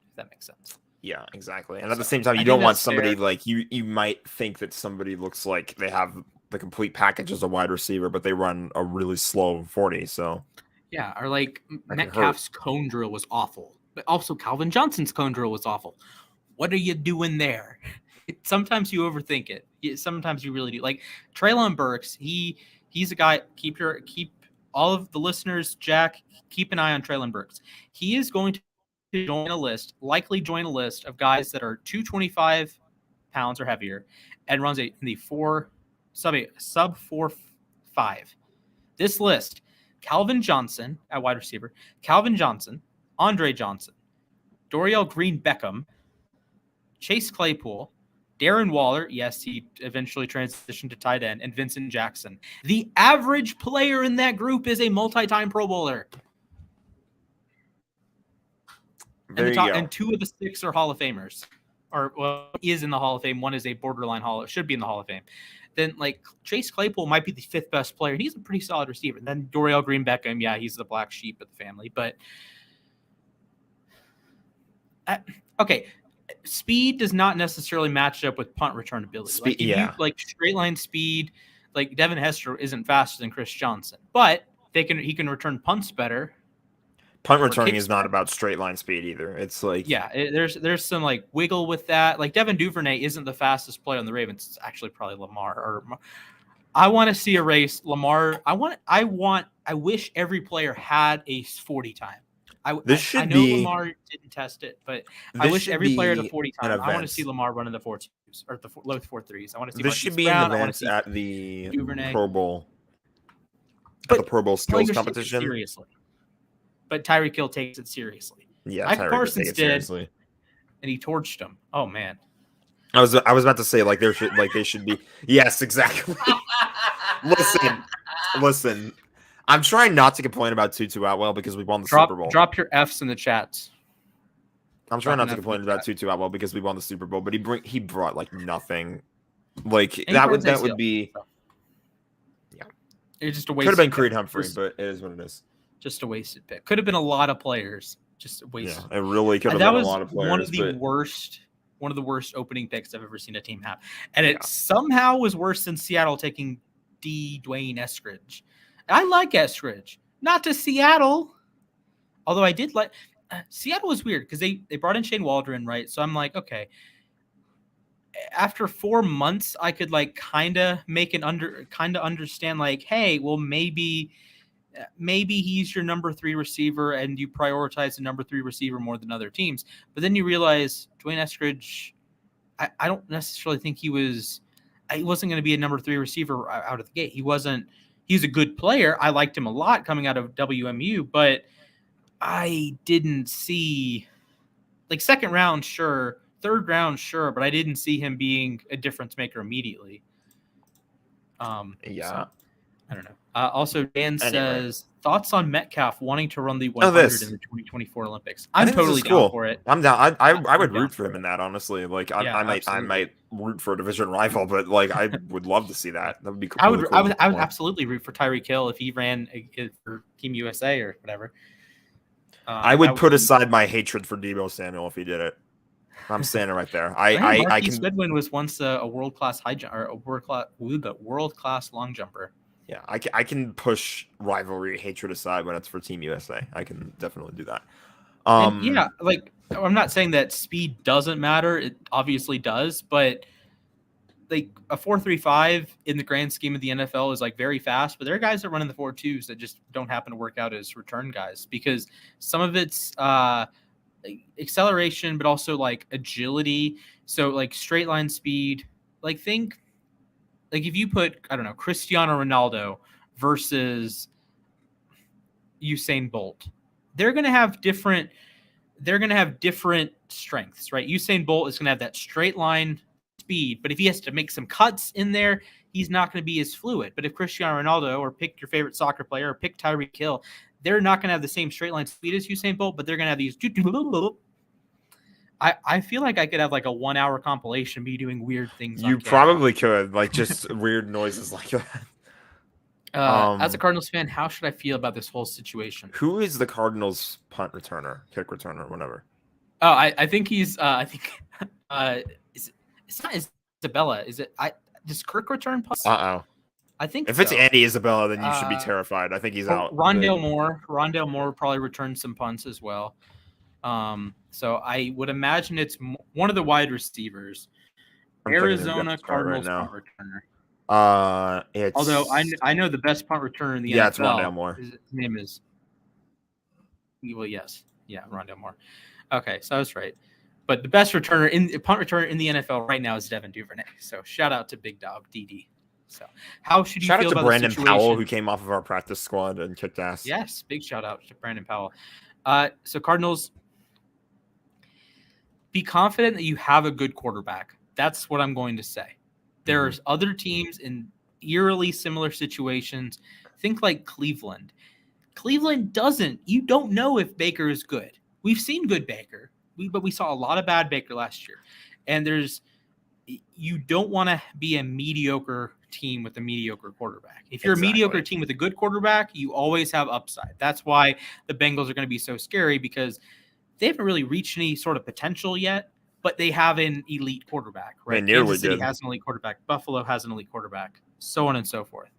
S1: If that makes sense.
S2: Yeah, exactly. And at the same time, you don't want somebody fair. Like you might think that somebody looks like they have the complete package as a wide receiver, but they run a really slow 40. So
S1: yeah, or like Metcalf's cone drill was awful, but also Calvin Johnson's cone drill was awful. What are you doing there? Sometimes you overthink it. Sometimes you really do. Like Treylon Burks, he's a guy. Keep all of the listeners, Jack. Keep an eye on Treylon Burks. He is going to likely join a list of guys that are 225 pounds or heavier, and runs sub 4.5. This list: Calvin Johnson at wide receiver, Calvin Johnson, Andre Johnson, Dorial Green-Beckham, Chase Claypool, Darren Waller, yes, he eventually transitioned to tight end, and Vincent Jackson. The average player in that group is a multi-time Pro Bowler. And two of the six are Hall of Famers. Or, well, is in the Hall of Fame. One is a borderline should be in the Hall of Fame. Then, like, Chase Claypool might be the fifth best player, and he's a pretty solid receiver. And then Dorial Green-Beckham, yeah, he's the black sheep of the family. But, okay, speed does not necessarily match up with punt return ability. Like straight line speed, like Devin Hester isn't faster than Chris Johnson, but he can return punts better.
S2: Punt returning is not about straight line speed either. It's like
S1: there's some like wiggle with that. Like Devin Duvernay isn't the fastest player on the Ravens. It's actually probably Lamar I want to see a race. Lamar, I wish every player had a 40 time. I know Lamar didn't test it, but I wish every player had a 40 time. I want to see Lamar running the 4.2s or the low 4.3s. I want to see
S2: this should be
S1: Brown.
S2: an event at the
S1: Duvernay.
S2: Pro Bowl. At the Pro Bowl skills competition.
S1: Seriously. But Tyreek Hill takes it seriously.
S2: Yeah,
S1: Mike Parsons did, and he torched him. Oh man.
S2: I was about to say they should be. Yes, exactly. Listen. I'm trying not to complain about Tutu Atwell because we won the Super Bowl.
S1: Drop your F's in the chats.
S2: I'm trying not to complain about Tutu Atwell because we won the Super Bowl, but he brought like nothing. Like that would be. Yeah,
S1: it's just a waste.
S2: Could have been Creed Humphrey, but it is what it is.
S1: Just a wasted pick. Could have been a lot of players. Just a waste.
S2: Yeah, it really could have been a lot of players.
S1: One of the worst opening picks I've ever seen a team have, and it somehow was worse than Seattle taking Dwayne Eskridge. I like Eskridge, not to Seattle. Although I did like Seattle was weird because they brought in Shane Waldron, right? So I'm like, okay. After 4 months, I could like kind of understand like, hey, well maybe he's your number 3 receiver and you prioritize the number 3 receiver more than other teams. But then you realize Dwayne Eskridge, I don't necessarily think he wasn't going to be a number 3 receiver out of the gate. He's a good player. I liked him a lot coming out of WMU, but I didn't see like second round, sure, third round, sure, but I didn't see him being a difference maker immediately. So, I don't know. Also, Dan says thoughts on Metcalf wanting to run the 100 in the 2024 Olympics. I'm totally down for it.
S2: I'm down. I would root for him in that, honestly. Like I might root for a division rival, but like I would love to see that. That would be cool. I would
S1: absolutely root for Tyreek Hill if he ran for Team USA or whatever.
S2: I would put aside my hatred for Deebo Samuel if he did it. I'm standing right there.
S1: Marquise Goodwin was once a world-class high jump or a world-class long jumper.
S2: Yeah, I can push rivalry hatred aside when it's for Team USA. I can definitely do that.
S1: Like I'm not saying that speed doesn't matter. It obviously does, but like a 4.35 in the grand scheme of the NFL is like very fast. But there are guys that run in the 4.2s that just don't happen to work out as return guys because some of it's acceleration, but also like agility. So like straight line speed. Like think. Like if you put, I don't know, Cristiano Ronaldo versus Usain Bolt, they're going to have different strengths, right? Usain Bolt is going to have that straight line speed, but if he has to make some cuts in there, he's not going to be as fluid. But if Cristiano Ronaldo, or pick your favorite soccer player, or pick Tyreek Hill, they're not going to have the same straight line speed as Usain Bolt, but they're going to have these. I feel like I could have like a 1 hour compilation me doing weird things.
S2: You probably could, like just weird noises like that.
S1: As a Cardinals fan, how should I feel about this whole situation?
S2: Who is the Cardinals punt returner, kick returner, whatever?
S1: Oh, I think he's. It's not Isabella. Is it? Does Kirk return punts? I think
S2: if it's Andy Isabella, then you should be terrified. I think he's out.
S1: Rondale Moore probably returned some punts as well. So I would imagine it's one of the wide receivers. Arizona Cardinals punt returner. Although I know the best punt returner in the NFL.
S2: It's Rondale Moore.
S1: His name is. Well, yes, Rondale Moore. Okay, so I was right. But the best punt returner in the NFL right now is Devin Duvernay. So shout out to Big Dog DD. So how should you feel about
S2: Brandon Powell, who came off of our practice squad and kicked ass?
S1: Yes, big shout out to Brandon Powell. So Cardinals, be confident that you have a good quarterback. That's what I'm going to say. There's other teams in eerily similar situations. Think like Cleveland. Cleveland doesn't. You don't know if Baker is good. We've seen good Baker, but we saw a lot of bad Baker last year. And you don't want to be a mediocre team with a mediocre quarterback. If you're a mediocre team with a good quarterback, you always have upside. That's why the Bengals are going to be so scary, because they haven't really reached any sort of potential yet, but they have an elite quarterback, right? Kansas City has an elite quarterback. Buffalo has an elite quarterback, so on and so forth.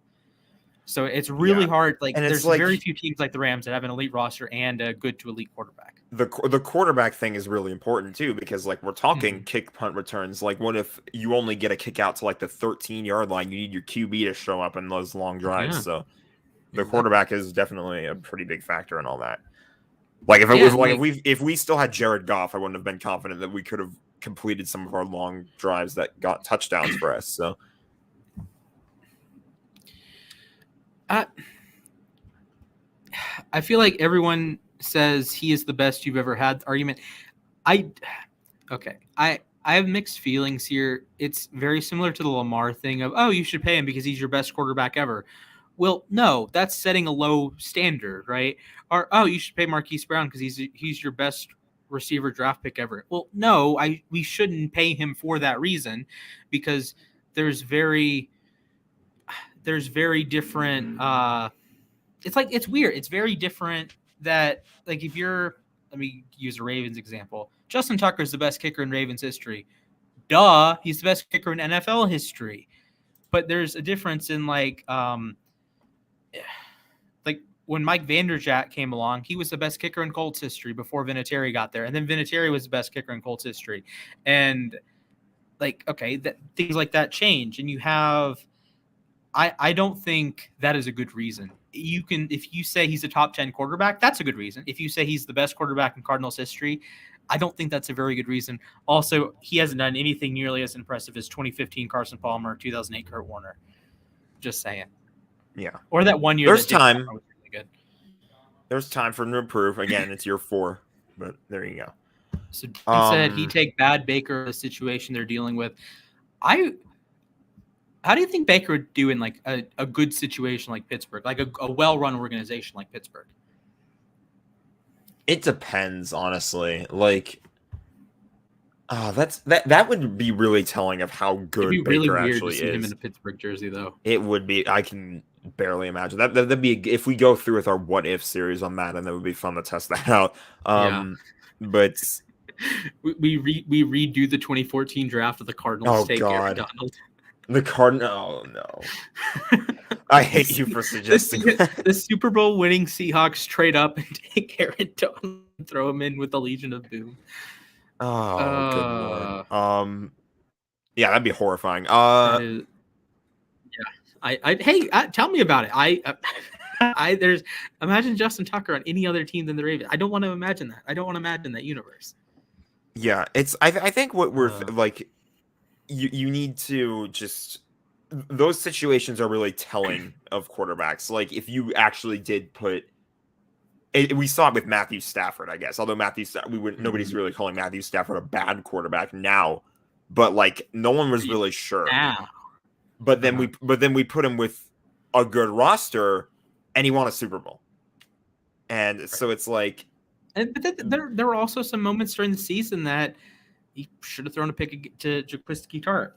S1: So it's really hard. Like, there's very few teams like the Rams that have an elite roster and a good to elite quarterback.
S2: the quarterback thing is really important too, because like we're talking
S1: Mhm.
S2: kick punt returns. Like, what if you only get a kick out to like the 13-yard line? You need your QB to show up in those long drives.
S1: Yeah,
S2: So the
S1: exactly.
S2: quarterback is definitely a pretty big factor in all that. Like if it
S1: Yeah,
S2: was
S1: and
S2: like
S1: like
S2: if we still had Jared Goff, I wouldn't have been confident that we could have completed some of our long drives that got touchdowns for us. So
S1: I I feel like everyone says he is the best you've ever had argument. I okay. I have mixed feelings here. It's very similar to the Lamar thing of, oh, you should pay him because he's your best quarterback ever. Well, no, that's setting a low standard, right? Or, oh, you should pay Marquise Brown because he's your best receiver draft pick ever. Well, no, we shouldn't pay him for that reason, because there's very different it's weird. It's very different that, like, if you're, let me use a Ravens example. Justin Tucker is the best kicker in Ravens history. Duh, he's the best kicker in NFL history. But there's a difference in like when Mike Vanderjagt came along, he was the best kicker in Colts history before Vinatieri got there, and then Vinatieri was the best kicker in Colts history. And like, okay, things like that change, and you have. I don't think that is a good reason. You can, if you say he's a top 10 quarterback, that's a good reason. If you say he's the best quarterback in Cardinals history, I don't think that's a very good reason. Also, he hasn't done anything nearly as impressive as 2015 Carson Palmer, 2008 Kurt Warner. Just saying.
S2: yeah,
S1: Or that one year
S2: there's
S1: that Jake
S2: time.
S1: Palmer was really good.
S2: There's time for him to improve. Again, it's year 4, but there you go.
S1: So Dean said he'd take bad Baker, the situation they're dealing with. How do you think Baker would do in like a good situation like Pittsburgh, like a well-run organization like Pittsburgh?
S2: It depends, honestly. Like, that would be really telling of how
S1: It'd be
S2: good
S1: really
S2: Baker
S1: weird to
S2: actually
S1: see him in
S2: is.
S1: a Pittsburgh jersey, though.
S2: It would be. I can barely imagine that. That'd be if we go through with our what if series on that, and that would be fun to test that out.
S1: Yeah.
S2: But
S1: We redo the 2014 draft of the Cardinals.
S2: oh
S1: Take Aaron
S2: god,
S1: Donald.
S2: the Cardinals. Oh no, I hate you for suggesting that.
S1: The Super Bowl winning Seahawks trade up and take Aaron Donald and throw him in with the Legion of Boom.
S2: Oh good lord. Yeah, that'd be horrifying.
S1: That is, yeah. Hey, tell me about it. There's imagine Justin Tucker on any other team than the Ravens. I don't want to imagine that. I don't want to imagine that universe.
S2: Yeah, it's. I think what we're like. You need to just. Those situations are really telling of quarterbacks. Like if you actually did put. We saw it with Matthew Stafford, I guess. Although nobody's really calling Matthew Stafford a bad quarterback now, but like no one was really sure. But then we put him with a good roster, and he won a Super Bowl. And so it's like,
S1: but there were also some moments during the season that he should have thrown a pick to Jaquiski Tartt.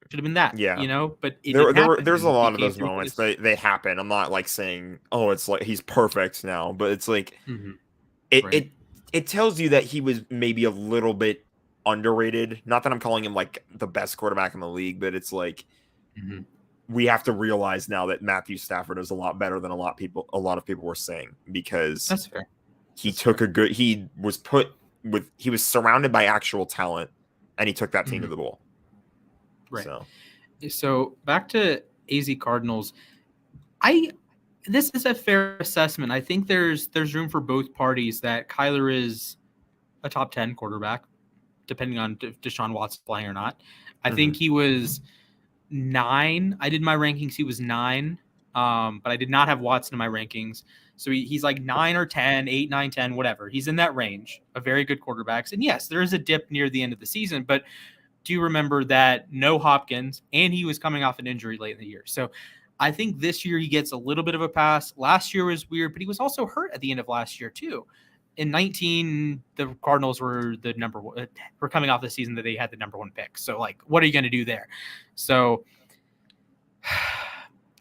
S1: Should have been that,
S2: yeah,
S1: But
S2: there's a lot of those moments. They happen. I'm not like saying, oh, it's like he's perfect now, but it's like it tells you that he was maybe a little bit underrated. Not that I'm calling him like the best quarterback in the league, but it's like we have to realize now that Matthew Stafford is a lot better than a lot of people were saying, because
S1: that's fair.
S2: He was surrounded by actual talent, and he took that team to the bowl.
S1: Right. So back to AZ Cardinals. This is a fair assessment. I think there's room for both parties that Kyler is a top 10 quarterback, depending on if Deshaun Watson playing or not. I think he was 9. I did my rankings. He was 9, but I did not have Watson in my rankings. So he's like 9 or 10, 8, 9, 10, whatever. He's in that range of very good quarterbacks. And yes, there is a dip near the end of the season, but do you remember that no Hopkins, and he was coming off an injury late in the year. So I think this year he gets a little bit of a pass. Last year was weird, but he was also hurt at the end of last year too. In 19, the Cardinals were the number one. We're coming off the season that they had the number 1 pick. So like, what are you going to do there? So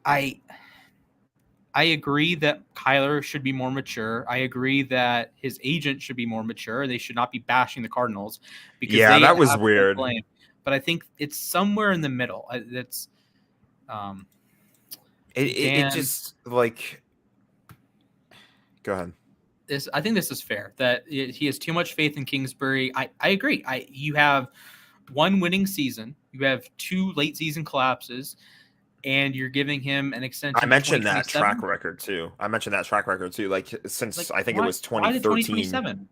S1: I agree that Kyler should be more mature. I agree that his agent should be more mature. They should not be bashing the Cardinals because
S2: that was weird.
S1: Blame. But I think it's somewhere in the middle. It's
S2: it just like. Go ahead.
S1: I think this is fair that he has too much faith in Kingsbury. I agree. You have one winning season, you have 2 late season collapses, and you're giving him an extension.
S2: I mentioned that track record too. Like since I think it was 2013.
S1: Why 2027?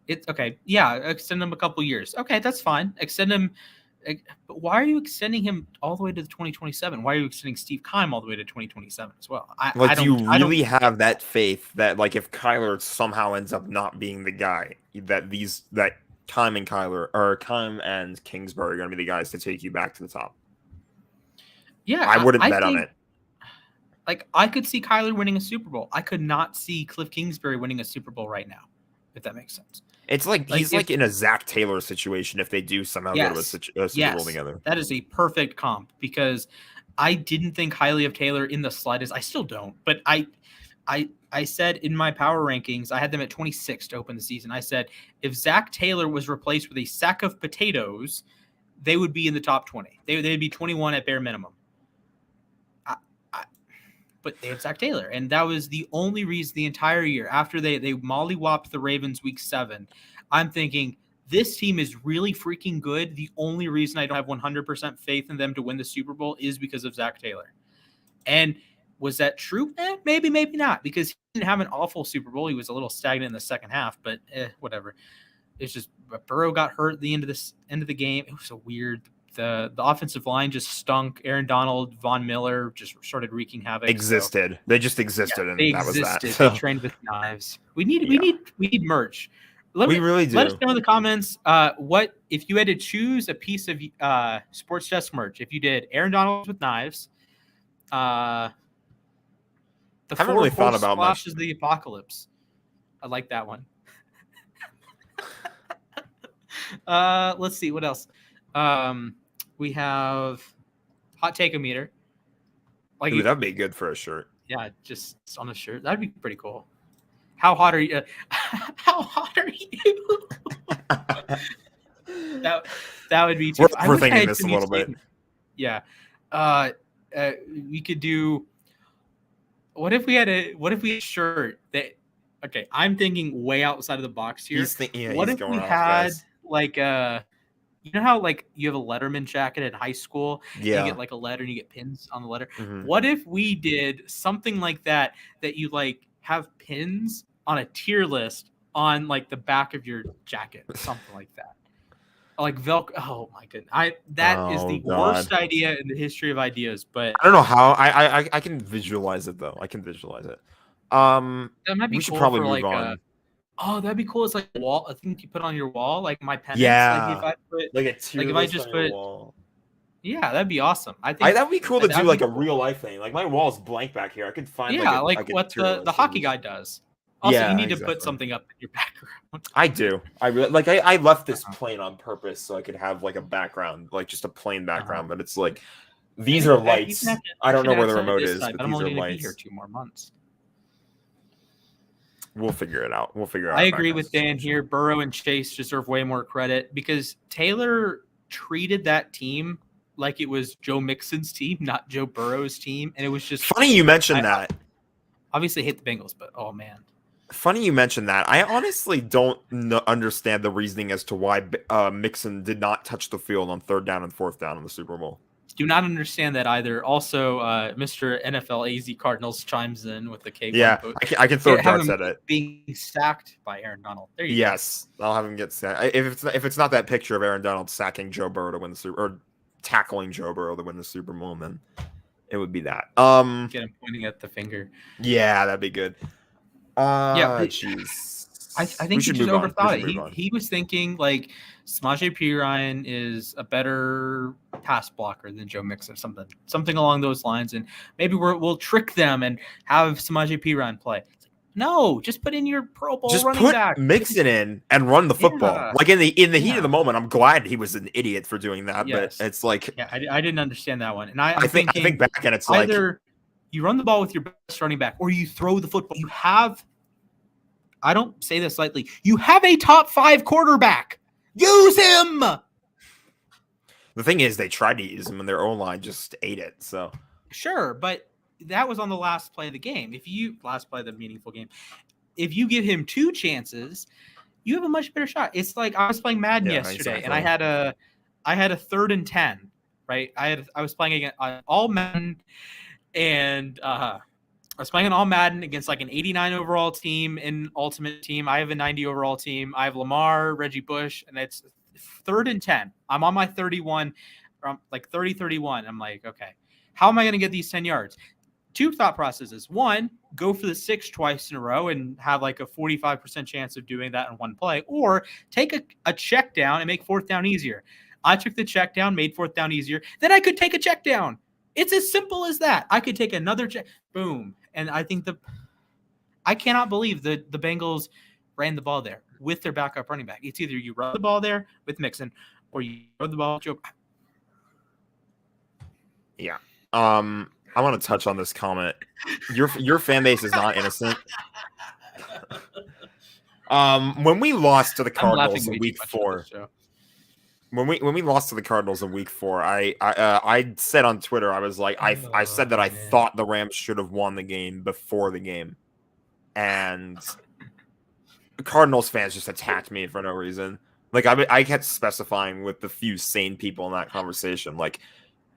S1: It's okay. Yeah, extend him a couple years. Okay, that's fine. Extend him. But why are you extending him all the way to 2027? Why are you extending Steve Keim all the way to 2027 as well?
S2: Do you really have that faith that like if Kyler somehow ends up not being the guy, that Keim and Kingsbury are going to be the guys to take you back to the top?
S1: Yeah,
S2: I wouldn't bet on it.
S1: Like I could see Kyler winning a Super Bowl. I could not see Cliff Kingsbury winning a Super Bowl right now, if that makes sense.
S2: It's like he's like in a Zach Taylor situation if they do somehow go to a Super Bowl together.
S1: That is a perfect comp because I didn't think highly of Taylor in the slightest. I still don't, but I said in my power rankings, I had them at 26 to open the season. I said if Zach Taylor was replaced with a sack of potatoes, they would be in the top 20. They'd be 21 at bare minimum. But they had Zach Taylor, and that was the only reason the entire year after they mollywopped the Ravens week 7. I'm thinking this team is really freaking good. The only reason I don't have 100% faith in them to win the Super Bowl is because of Zach Taylor. And was that true? Maybe, maybe not, because he didn't have an awful Super Bowl. He was a little stagnant in the second half, but whatever. It's just Burrow got hurt at the end of the game. It was so weird. The offensive line just stunk. Aaron Donald, Von Miller just started wreaking havoc.
S2: They just existed, and that was that.
S1: They trained with knives. We need merch.
S2: We really do.
S1: Let us know in the comments. What if you had to choose a piece of Sports Desk merch? If you did Aaron Donald with knives, the
S2: haven't really thought about much.
S1: Splashes the Apocalypse. I like that one. Let's see what else. We have hot take-o-meter. Like,
S2: ooh, that'd be good for a shirt.
S1: Yeah, just on a shirt. That'd be pretty cool. How hot are you? How hot are you? that would be too.
S2: We're thinking this a little bit.
S1: Yeah. We could do. What if we had a shirt that? Okay, I'm thinking way outside of the box here. What if we had like a? You know how like you have a Letterman jacket in high school?
S2: Yeah.
S1: You get like a letter and you get pins on the letter.
S2: Mm-hmm.
S1: What if we did something like that you like have pins on a tier list on like the back of your jacket, something like that. Like Velcro. Oh my goodness. That is the worst idea in the history of ideas, but
S2: I don't know how. I can visualize it though. I can visualize it.
S1: That might be
S2: we
S1: cool
S2: should probably
S1: for
S2: move
S1: like
S2: on.
S1: Oh, that'd be cool. It's like a wall. I think you put on your wall, like my pennants.
S2: Yeah.
S1: Like if I put,
S2: like a tier
S1: like if I just put,
S2: wall.
S1: Yeah, that'd be awesome. I think
S2: that'd be cool to do like a real life thing. Like my wall's blank back here. I could find
S1: like what the hockey guy does. Also, you need to put something up in your background.
S2: I do. I left this plain on purpose so I could have like a background, like just a plain background. But it's like these are lights. I don't know where the remote is, but
S1: I'm
S2: these
S1: only
S2: are
S1: going to
S2: lights.
S1: be here 2 more months.
S2: We'll figure it out.
S1: I agree with Dan here. Burrow and Chase deserve way more credit because Taylor treated that team like it was Joe Mixon's team, not Joe Burrow's team, and it was just
S2: funny you mentioned that.
S1: Obviously, hate the Bengals, but oh man.
S2: Funny you mentioned that. I honestly don't understand the reasoning as to why Mixon did not touch the field on 3rd down and 4th down in the Super Bowl.
S1: Do not understand that either. Also, Mr. NFL AZ Cardinals chimes in with the K.
S2: Yeah, I can throw darts at it.
S1: Being sacked by Aaron Donald. There you
S2: go. I'll have him get sacked. If it's not that picture of Aaron Donald sacking Joe Burrow to win the Super, or tackling Joe Burrow to win the Super Bowl, then it would be that.
S1: Get him pointing at the finger.
S2: Yeah, that'd be good. Jeez.
S1: I think he just overthought it. He was thinking like Samaje Perine is a better pass blocker than Joe Mixon, something along those lines, and maybe we'll trick them and have Samaje Perine play. No, just put in your Pro Bowl running back.
S2: Just put Mixon in and run the football. Yeah. Like in the heat of the moment, I'm glad he was an idiot for doing that. Yes. But it's like
S1: I didn't understand that one, and I
S2: think back and it's
S1: either you run the ball with your best running back or you throw the football. You have. I don't say this lightly. You have a top 5 quarterback. Use him.
S2: The thing is, they tried to use him, and their own line just ate it. So
S1: sure, but that was on the last play of the game. Last play of the meaningful game, if you give him 2 chances, you have a much better shot. It's like I was playing Madden yesterday, and I had a 3rd and 10, right? I was playing against all Madden, and I was playing an all Madden against like an 89 overall team in Ultimate Team. I have a 90 overall team. I have Lamar, Reggie Bush, and it's 3rd and 10. I'm on my 31, like 30-31. I'm like, okay, how am I going to get these 10 yards? 2 thought processes. 1, go for the 6 twice in a row and have like a 45% chance of doing that in one play, or take a check down and make 4th down easier. I took the check down, made 4th down easier. Then I could take a check down. It's as simple as that. I could take another check. Boom. And I think I cannot believe that the Bengals ran the ball there with their backup running back. It's either you run the ball there with Mixon or you run the ball with Joe.
S2: Yeah. I want to touch on this comment. Your fan base is not innocent. When we lost to the Cardinals in week 4. When we lost to the Cardinals in week 4, I said on Twitter, I was like, I said that I thought the Rams should have won the game before the game. And Cardinals fans just attacked me for no reason. Like I kept specifying with the few sane people in that conversation. Like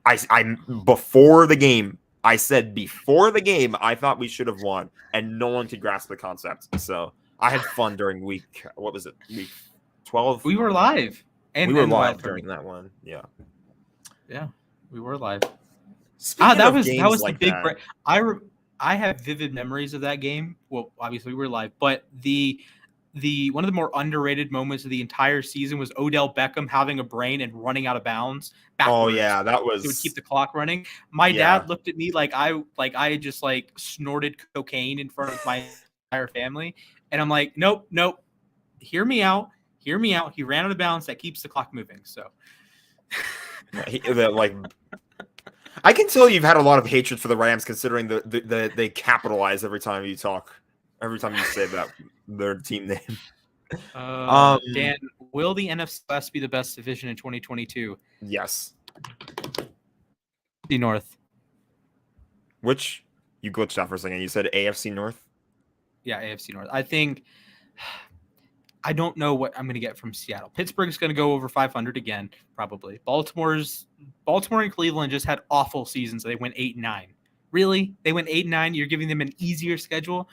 S2: I before the game, I said before the game, I thought we should have won, and no one could grasp the concept. So I had fun during week 12?
S1: We were live.
S2: And we were live during that one. Yeah.
S1: Yeah, we were live.
S2: That
S1: was
S2: like
S1: the big I have vivid memories of that game. Well, obviously we were live, but the one of the more underrated moments of the entire season was Odell Beckham having a brain and running out of bounds backwards.
S2: Oh yeah, that was.
S1: It would keep the clock running. My dad looked at me like I just like snorted cocaine in front of my entire family, and I'm like, nope. Hear me out. He ran out of bounds. That keeps the clock moving. So,
S2: I can tell you've had a lot of hatred for the Rams, considering they capitalize every time you talk, every time you say that their team name.
S1: Dan, will the NFC West be the best division in 2022?
S2: Yes.
S1: The North.
S2: Which you glitched out for a second. You said AFC North.
S1: Yeah, AFC North. I think. I don't know what I'm going to get from Seattle. Pittsburgh's going to go over 500 again, probably. Baltimore and Cleveland just had awful seasons. They went 8-9. Really? They went 8-9. You're giving them an easier schedule.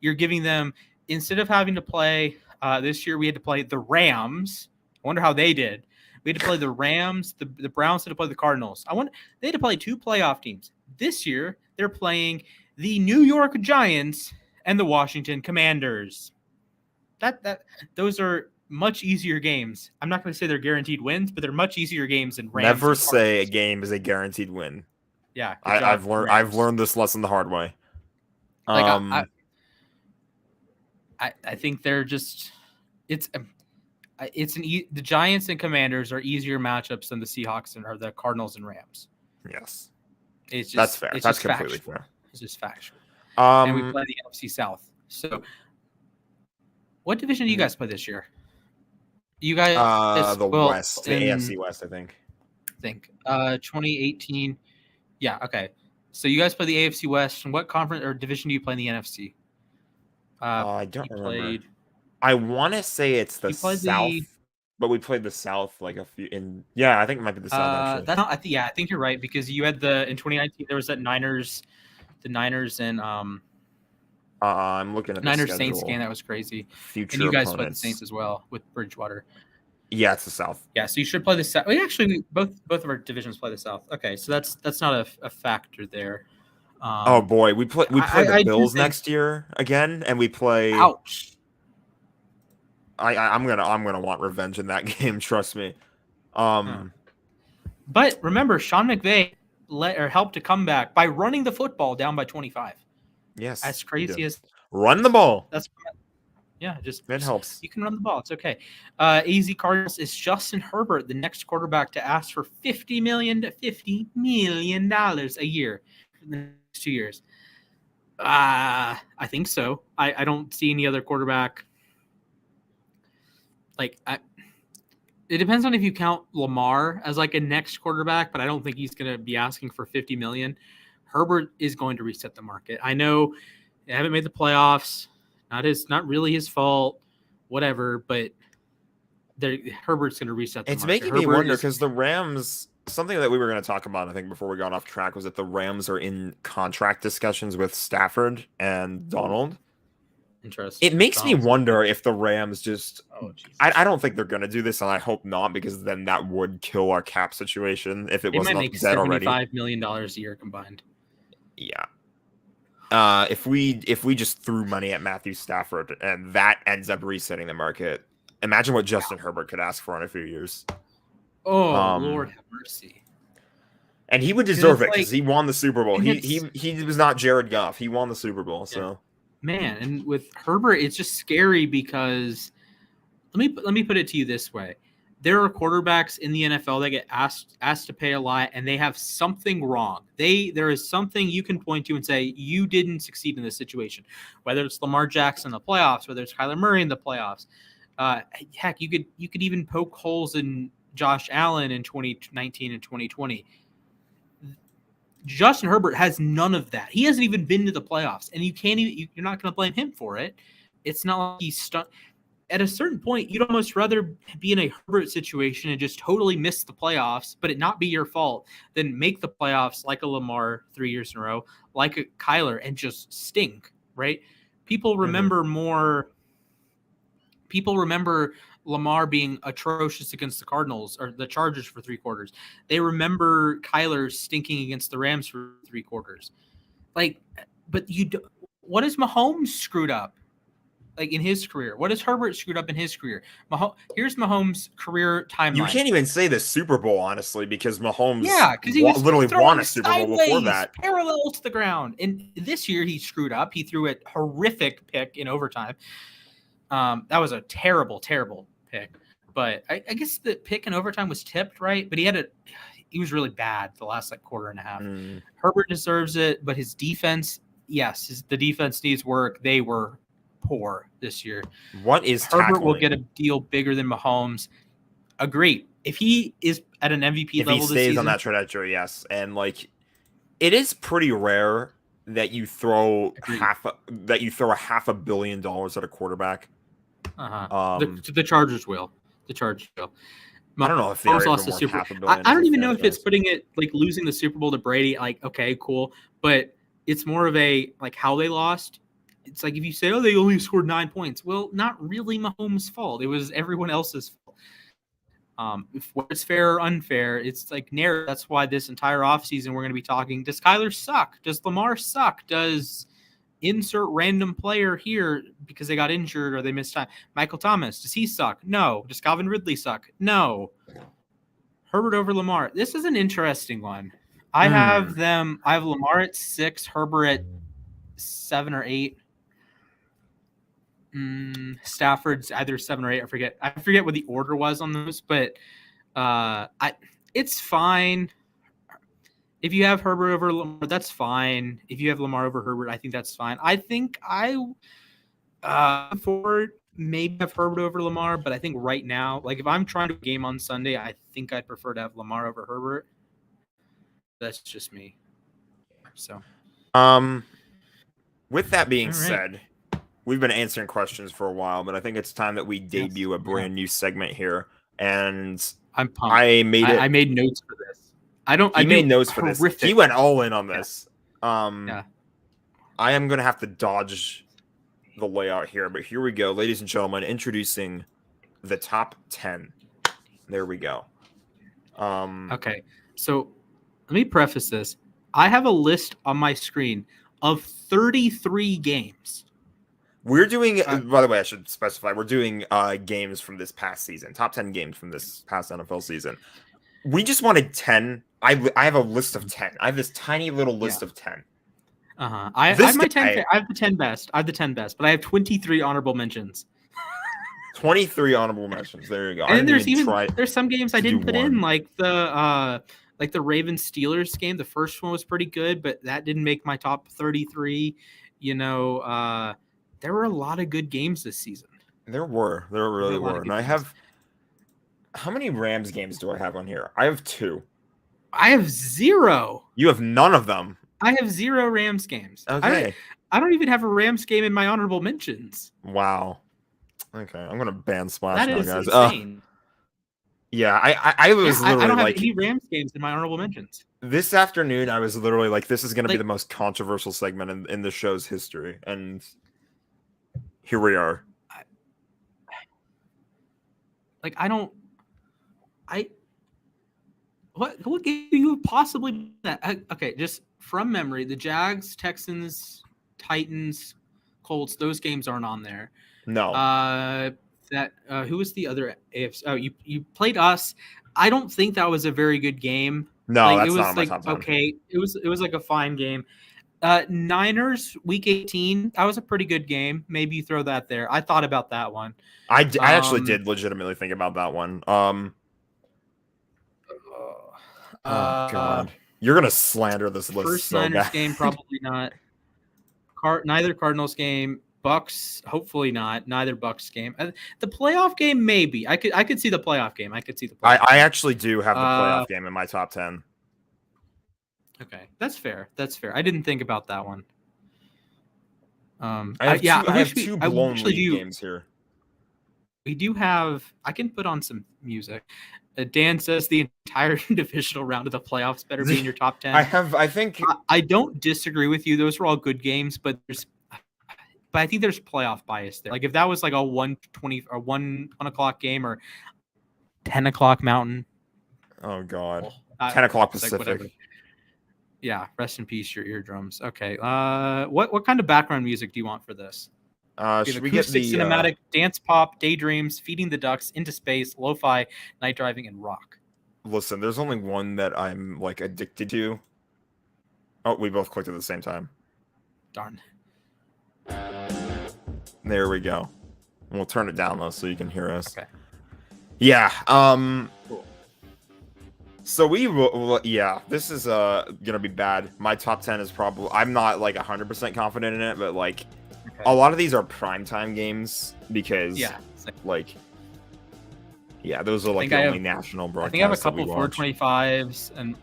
S1: You're giving them, instead of having to play this year, we had to play the Rams. I wonder how they did. We had to play the Rams. The Browns had to play the Cardinals. They had to play 2 playoff teams. This year, they're playing the New York Giants and the Washington Commanders. Those are much easier games. I'm not going to say they're guaranteed wins, but they're much easier games than Rams.
S2: Never say a game is a guaranteed win.
S1: Yeah,
S2: I've learned this lesson the hard way.
S1: I think they're just the Giants and Commanders are easier matchups than the Seahawks or the Cardinals and Rams.
S2: Yes,
S1: it's just,
S2: that's fair. That's completely
S1: factual.
S2: Fair.
S1: It's just factual. And we play the NFC South. So. What division do you guys play this year? You guys,
S2: West, the AFC West, I think.
S1: 2018. Yeah, okay. So you guys play the AFC West. And what conference or division do you play in the NFC?
S2: I don't remember. I want to say it's the South, but we played the South like a few in. Yeah, I think it might be the South. Actually,
S1: I think you're right, because you had in 2019 there was that Niners and
S2: I'm looking at the
S1: Niners
S2: schedule.
S1: Saints game. That was crazy.
S2: Future
S1: and you guys
S2: opponents.
S1: played the Saints as well with Bridgewater.
S2: Yeah, it's the South.
S1: Yeah, so you should play the South. Actually, both of our divisions play the South. Okay, so that's not a factor there.
S2: Oh boy, we play the Bills next year again, and we play.
S1: Ouch.
S2: I'm gonna want revenge in that game. Trust me.
S1: But remember, Sean McVay helped to come back by running the football down by 25.
S2: Yes,
S1: as crazy as
S2: run the ball.
S1: It
S2: helps.
S1: You can run the ball. It's okay. AZ Cardinals is Justin Herbert, the next quarterback to ask for $50 million a year for the next 2 years. I think so. I don't see any other quarterback. It depends on if you count Lamar as like a next quarterback, but I don't think he's going to be asking for $50 million. Herbert is going to reset the market. I know they haven't made the playoffs. not really his fault, whatever. But Herbert's going to reset the
S2: It's
S1: market.
S2: making me wonder because the Rams. Something that we were going to talk about, I think, before we got off track was that the Rams are in contract discussions with Stafford and Donald.
S1: Interesting.
S2: It makes me wonder if the Rams just.
S1: Oh, Jesus.
S2: I don't think they're going to do this, and I hope not, because then that would kill our cap situation if it wasn't
S1: make
S2: dead already.
S1: $75 million a year combined.
S2: Yeah. If we just threw money at Matthew Stafford and that ends up resetting the market, imagine what Justin Herbert could ask for in a few years.
S1: Oh, Lord have mercy.
S2: And he would deserve it because he won the Super Bowl. He was not Jared Goff. He won the Super Bowl. So
S1: man, and with Herbert, it's just scary because let me put it to you this way: there are quarterbacks in the NFL that get asked to pay a lot, and they have something wrong. There is something you can point to and say you didn't succeed in this situation. Whether it's Lamar Jackson in the playoffs, whether it's Kyler Murray in the playoffs, heck, you could even poke holes in Josh Allen in 2019 and 2020. Justin Herbert has none of that. He hasn't even been to the playoffs, and you're not going to blame him for it. It's not like he's stuck. At a certain point, you'd almost rather be in a Herbert situation and just totally miss the playoffs, but it not be your fault, than make the playoffs like a Lamar 3 years in a row, like a Kyler, and just stink, right? People remember People remember Lamar being atrocious against the Cardinals or the Chargers for 3 quarters. They remember Kyler stinking against the Rams for 3 quarters. But what has Mahomes screwed up in his career? What has Herbert screwed up in his career? Here's Mahomes' career timeline.
S2: You can't even say the Super Bowl, honestly, because Mahomes
S1: he was
S2: literally won a Super Bowl before that.
S1: Parallel to the ground. And this year he screwed up. He threw a horrific pick in overtime. That was a terrible, terrible pick. But I guess the pick in overtime was tipped, right? But he was really bad the last quarter and a half. Herbert deserves it, but his defense, the defense needs work. They were poor this year.
S2: What is
S1: Herbert
S2: tackling?
S1: will get a deal bigger than Mahomes. Agree. If he is at an MVP level this season, if he stays
S2: on that trajectory, yes. And it is pretty rare that you throw $500 million at a quarterback.
S1: The Chargers will. The Chargers will.
S2: I don't know if they lost the Super Bowl.
S1: I don't even know if it's putting it losing the Super Bowl to Brady. Okay, cool, but it's more of a how they lost. It's if you say, they only scored 9 points. Well, not really Mahomes' fault. It was everyone else's fault. If it's fair or unfair, it's narrative. That's why this entire offseason we're going to be talking. Does Kyler suck? Does Lamar suck? Does insert random player here because they got injured or they missed time? Michael Thomas, does he suck? No. Does Calvin Ridley suck? No. Herbert over Lamar. This is an interesting one. I have Lamar at 6, Herbert at 7 or 8. Stafford's either 7 or 8. I forget what the order was on those, but it's fine. If you have Herbert over Lamar, that's fine. If you have Lamar over Herbert, I think that's fine. I think forward maybe have Herbert over Lamar, but I think right now, if I'm trying to game on Sunday, I think I'd prefer to have Lamar over Herbert. That's just me. So,
S2: with that being said, we've been answering questions for a while, but I think it's time that we debut a brand new segment here. And
S1: I'm pumped.
S2: I made
S1: notes for this.
S2: He made notes for this. He went all in on this. I am going to have to dodge the layout here, but here we go. Ladies and gentlemen, introducing the top 10. There we go.
S1: Okay, so let me preface this. I have a list on my screen of 33 games.
S2: We're doing, by the way, I should specify, we're doing games from this past season. Top 10 games from this past NFL season. We just wanted 10. I have a list of 10. I have this tiny little list of 10.
S1: I have my 10. I have the 10 best. But I have 23 honorable mentions.
S2: 23 honorable mentions. There you go.
S1: And there's some games I didn't put in, like the Ravens Steelers game. The first one was pretty good, but that didn't make my top 33. There were a lot of good games this season.
S2: There really were. And I have. How many Rams games do I have on here? I have 2. I
S1: have 0.
S2: You have none of them.
S1: I have 0 Rams games.
S2: Okay.
S1: I don't even have a Rams game in my honorable mentions.
S2: Wow. Okay, I'm gonna ban Splash
S1: That
S2: now,
S1: is
S2: guys.
S1: insane.
S2: Yeah, I was literally
S1: I don't have
S2: like,
S1: any Rams games in my honorable mentions.
S2: this afternoon, I was literally like, this is gonna be the most controversial segment in the show's history, and here we are.
S1: What game do you possibly that? Okay, just from memory, the Jags, Texans, Titans, Colts, those games aren't on there.
S2: No.
S1: Who was the other AFC? Oh, you played us. I don't think that was a very good game.
S2: No, that's
S1: it was
S2: not on my top 10.
S1: okay. It was like a fine game. Niners Week 18. That was a pretty good game. Maybe you throw that there. I thought about that one.
S2: I actually did legitimately think about that one. Oh God, you're gonna slander this list.
S1: First
S2: so
S1: Niners
S2: bad.
S1: game, probably not. Neither Cardinals game. Bucks, hopefully not. Neither Bucks game. The playoff game, maybe. I could see the playoff game.
S2: I actually do have the playoff game in my top 10.
S1: Okay, that's fair. I didn't think about that one.
S2: I have two blown lead games here.
S1: We do have. I can put on some music. Dan says the entire divisional round of the playoffs better be in your top 10.
S2: I think.
S1: I don't disagree with you. Those were all good games, but I think there's playoff bias there. Like if that was like a 1:20 or 1 o'clock game or 10 o'clock Mountain.
S2: Oh God, 10 o'clock Pacific.
S1: Like yeah, rest in peace, your eardrums. Okay, what kind of background music do you want for this?
S2: Should we get the
S1: cinematic, dance pop, daydreams, feeding the ducks, into space, lo-fi, night driving, and rock?
S2: Listen, there's only one that I'm like addicted to. Oh, we both clicked at the same time.
S1: Darn.
S2: There we go. We'll turn it down though so you can hear us.
S1: Okay.
S2: Yeah.
S1: Cool.
S2: So yeah, this is gonna be bad. My top 10 is probably, I'm not like 100% confident in it, but like a lot of these are primetime games because those are like the only national broadcasts.
S1: I think I have a couple 425s and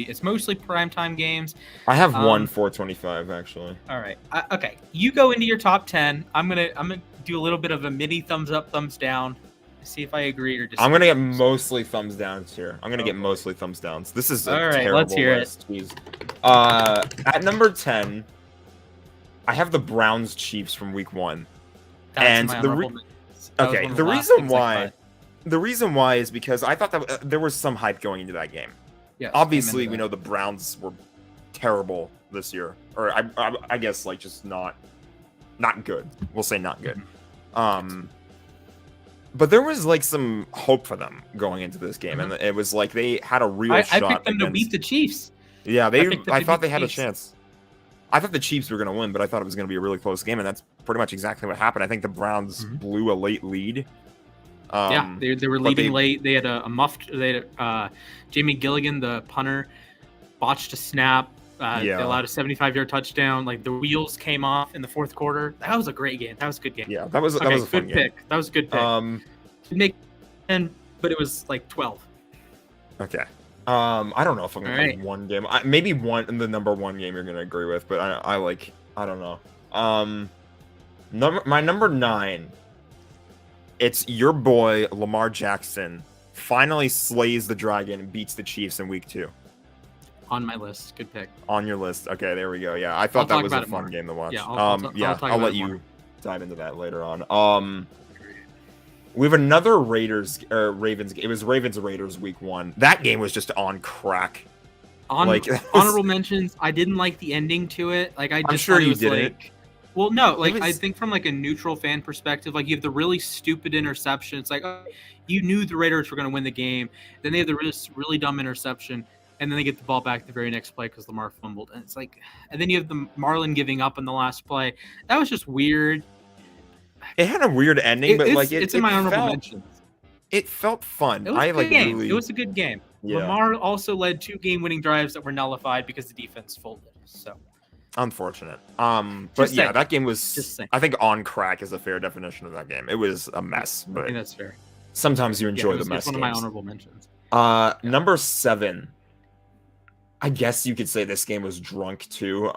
S1: it's mostly primetime games.
S2: I have one 425 actually.
S1: All right. Okay. You go into your top 10. I'm gonna do a little bit of a mini thumbs up, thumbs down. See if I agree or disagree.
S2: I'm gonna get mostly thumbs downs here. Mostly thumbs downs. This is a terrible
S1: let's hear
S2: list. It. At number 10, I have the Browns Chiefs from week 1.
S1: That's
S2: and the reason why is because I thought that there was some hype going into that game.
S1: Yes,
S2: obviously we know the Browns were terrible this year, or I guess like just not good. We'll say not good. But there was like some hope for them going into this game, and it was like they had a real shot.
S1: I picked them to beat the Chiefs.
S2: Yeah, I thought they had a chance. I thought the Chiefs were going to win, but I thought it was going to be a really close game, and that's pretty much exactly what happened. I think the Browns blew a late lead.
S1: They were leading late. They had a muffed. They had Jamie Gilligan, the punter, botched a snap. They allowed a 75-yard touchdown. Like the wheels came off in the fourth quarter. That was a great game. That was a good game.
S2: Yeah, that was a fun game.
S1: Pick. That was a good pick. Make 10, but it was like 12.
S2: Okay. I don't know if I'm gonna pick one game. Maybe the number one game you're gonna agree with, but I don't know. My number 9. It's your boy Lamar Jackson finally slays the dragon and beats the Chiefs in week 2.
S1: On my list. Good pick.
S2: On your list. Okay, there we go. Yeah, I thought that was a fun game to watch.
S1: Yeah, I'll
S2: let you dive into that later on. We have another Ravens. It was Ravens-Raiders week 1. That game was just on crack.
S1: Honorable mentions. I didn't like the ending to it. I'm
S2: sure you didn't.
S1: Well, no. I think from like a neutral fan perspective, like you have the really stupid interception. It's like you knew the Raiders were going to win the game. Then they have the really dumb interception, and then they get the ball back the very next play because Lamar fumbled. And it's like, and then you have the Marlon giving up in the last play. That was just weird.
S2: It had a weird ending, but it's
S1: in my honorable mentions.
S2: It felt fun.
S1: It was a good game.
S2: Yeah.
S1: Lamar also led 2 game-winning drives that were nullified because the defense folded. So
S2: unfortunate. That game was. I think on crack is a fair definition of that game. It was a mess, but I think
S1: that's fair.
S2: Sometimes you enjoy the mess.
S1: It's one of my honorable mentions.
S2: Number 7. I guess you could say this game was drunk too.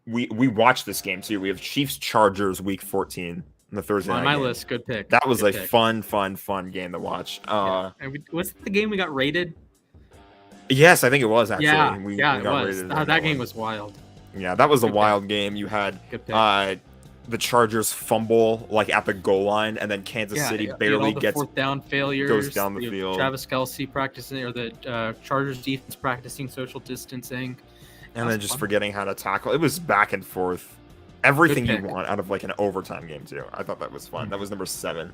S2: we watched this game too. We have Chiefs Chargers week 14 in the Thursday
S1: On
S2: night
S1: my
S2: game.
S1: list, good pick.
S2: That was
S1: good
S2: a
S1: pick.
S2: fun game to watch.
S1: Was it the game we got rated?
S2: Yes, I think it was actually.
S1: Yeah,
S2: we
S1: it
S2: got
S1: was.
S2: rated
S1: That game was wild.
S2: Yeah, that was a
S1: Good
S2: wild game. You had
S1: Good pick.
S2: the Chargers fumble like at the goal line, and then Kansas City barely
S1: all the
S2: gets
S1: fourth down failures.
S2: goes down the
S1: You have
S2: field.
S1: Travis Kelce practicing, or the Chargers defense practicing social distancing,
S2: and then just forgetting how to tackle. It was back and forth. Everything you want out of like an overtime game too. I thought that was fun. That was number 7.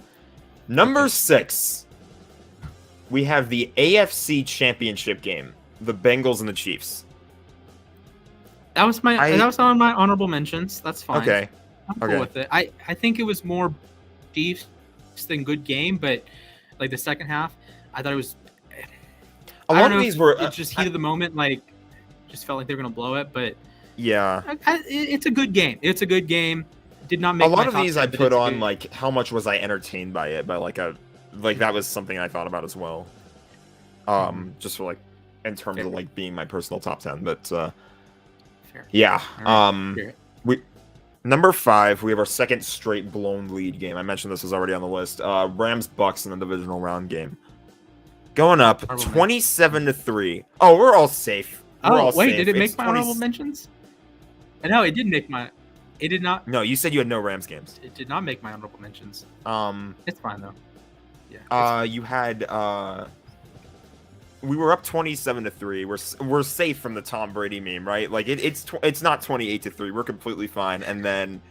S2: Number 6. We have the AFC Championship game, the Bengals and the Chiefs.
S1: That was on my honorable mentions. That's fine.
S2: Okay.
S1: I'm cool with it. I think it was more Chiefs than good game, but like the second half, I thought it was.
S2: A lot of these were
S1: just heat of the moment. Like, just felt like they were gonna blow it, but
S2: yeah,
S1: it's a good game. It's a good game. Did not make
S2: a lot of these
S1: 10,
S2: I put on like how much was I entertained by it, but like that was something I thought about as well. Just for like in terms of like being my personal top 10, but yeah. Right. Number 5, we have our second straight blown lead game. I mentioned this was already on the list. Rams Bucks in the divisional round game. Going up 27-3. Oh, we're all safe.
S1: Did it make my honorable mentions? No, it didn't make my. It did not.
S2: No, you said you had no Rams games.
S1: It did not make my honorable mentions. It's fine though.
S2: Yeah. You had we were up 27-3. We're safe from the Tom Brady meme, right? Like it's not 28-3. We're completely fine. And then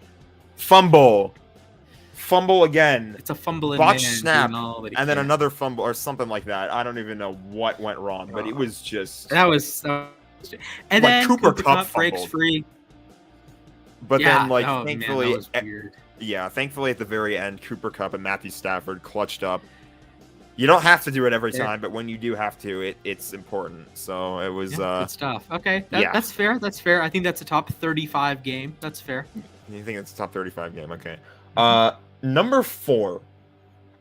S2: fumble again.
S1: It's a fumble.
S2: Botch snap, and then another fumble or something like that. I don't even know what went wrong, but it was just
S1: and
S2: like
S1: then
S2: Cooper Kupp
S1: breaks free.
S2: But then, like,
S1: thankfully,
S2: thankfully at the very end, Cooper Kupp and Matthew Stafford clutched up. You don't have to do it every time, but when you do have to, it's important. So it was
S1: good stuff. Okay, that's fair. That's fair. I think that's a top 35 game. That's fair.
S2: You think it's a top 35 game? Okay. Number 4.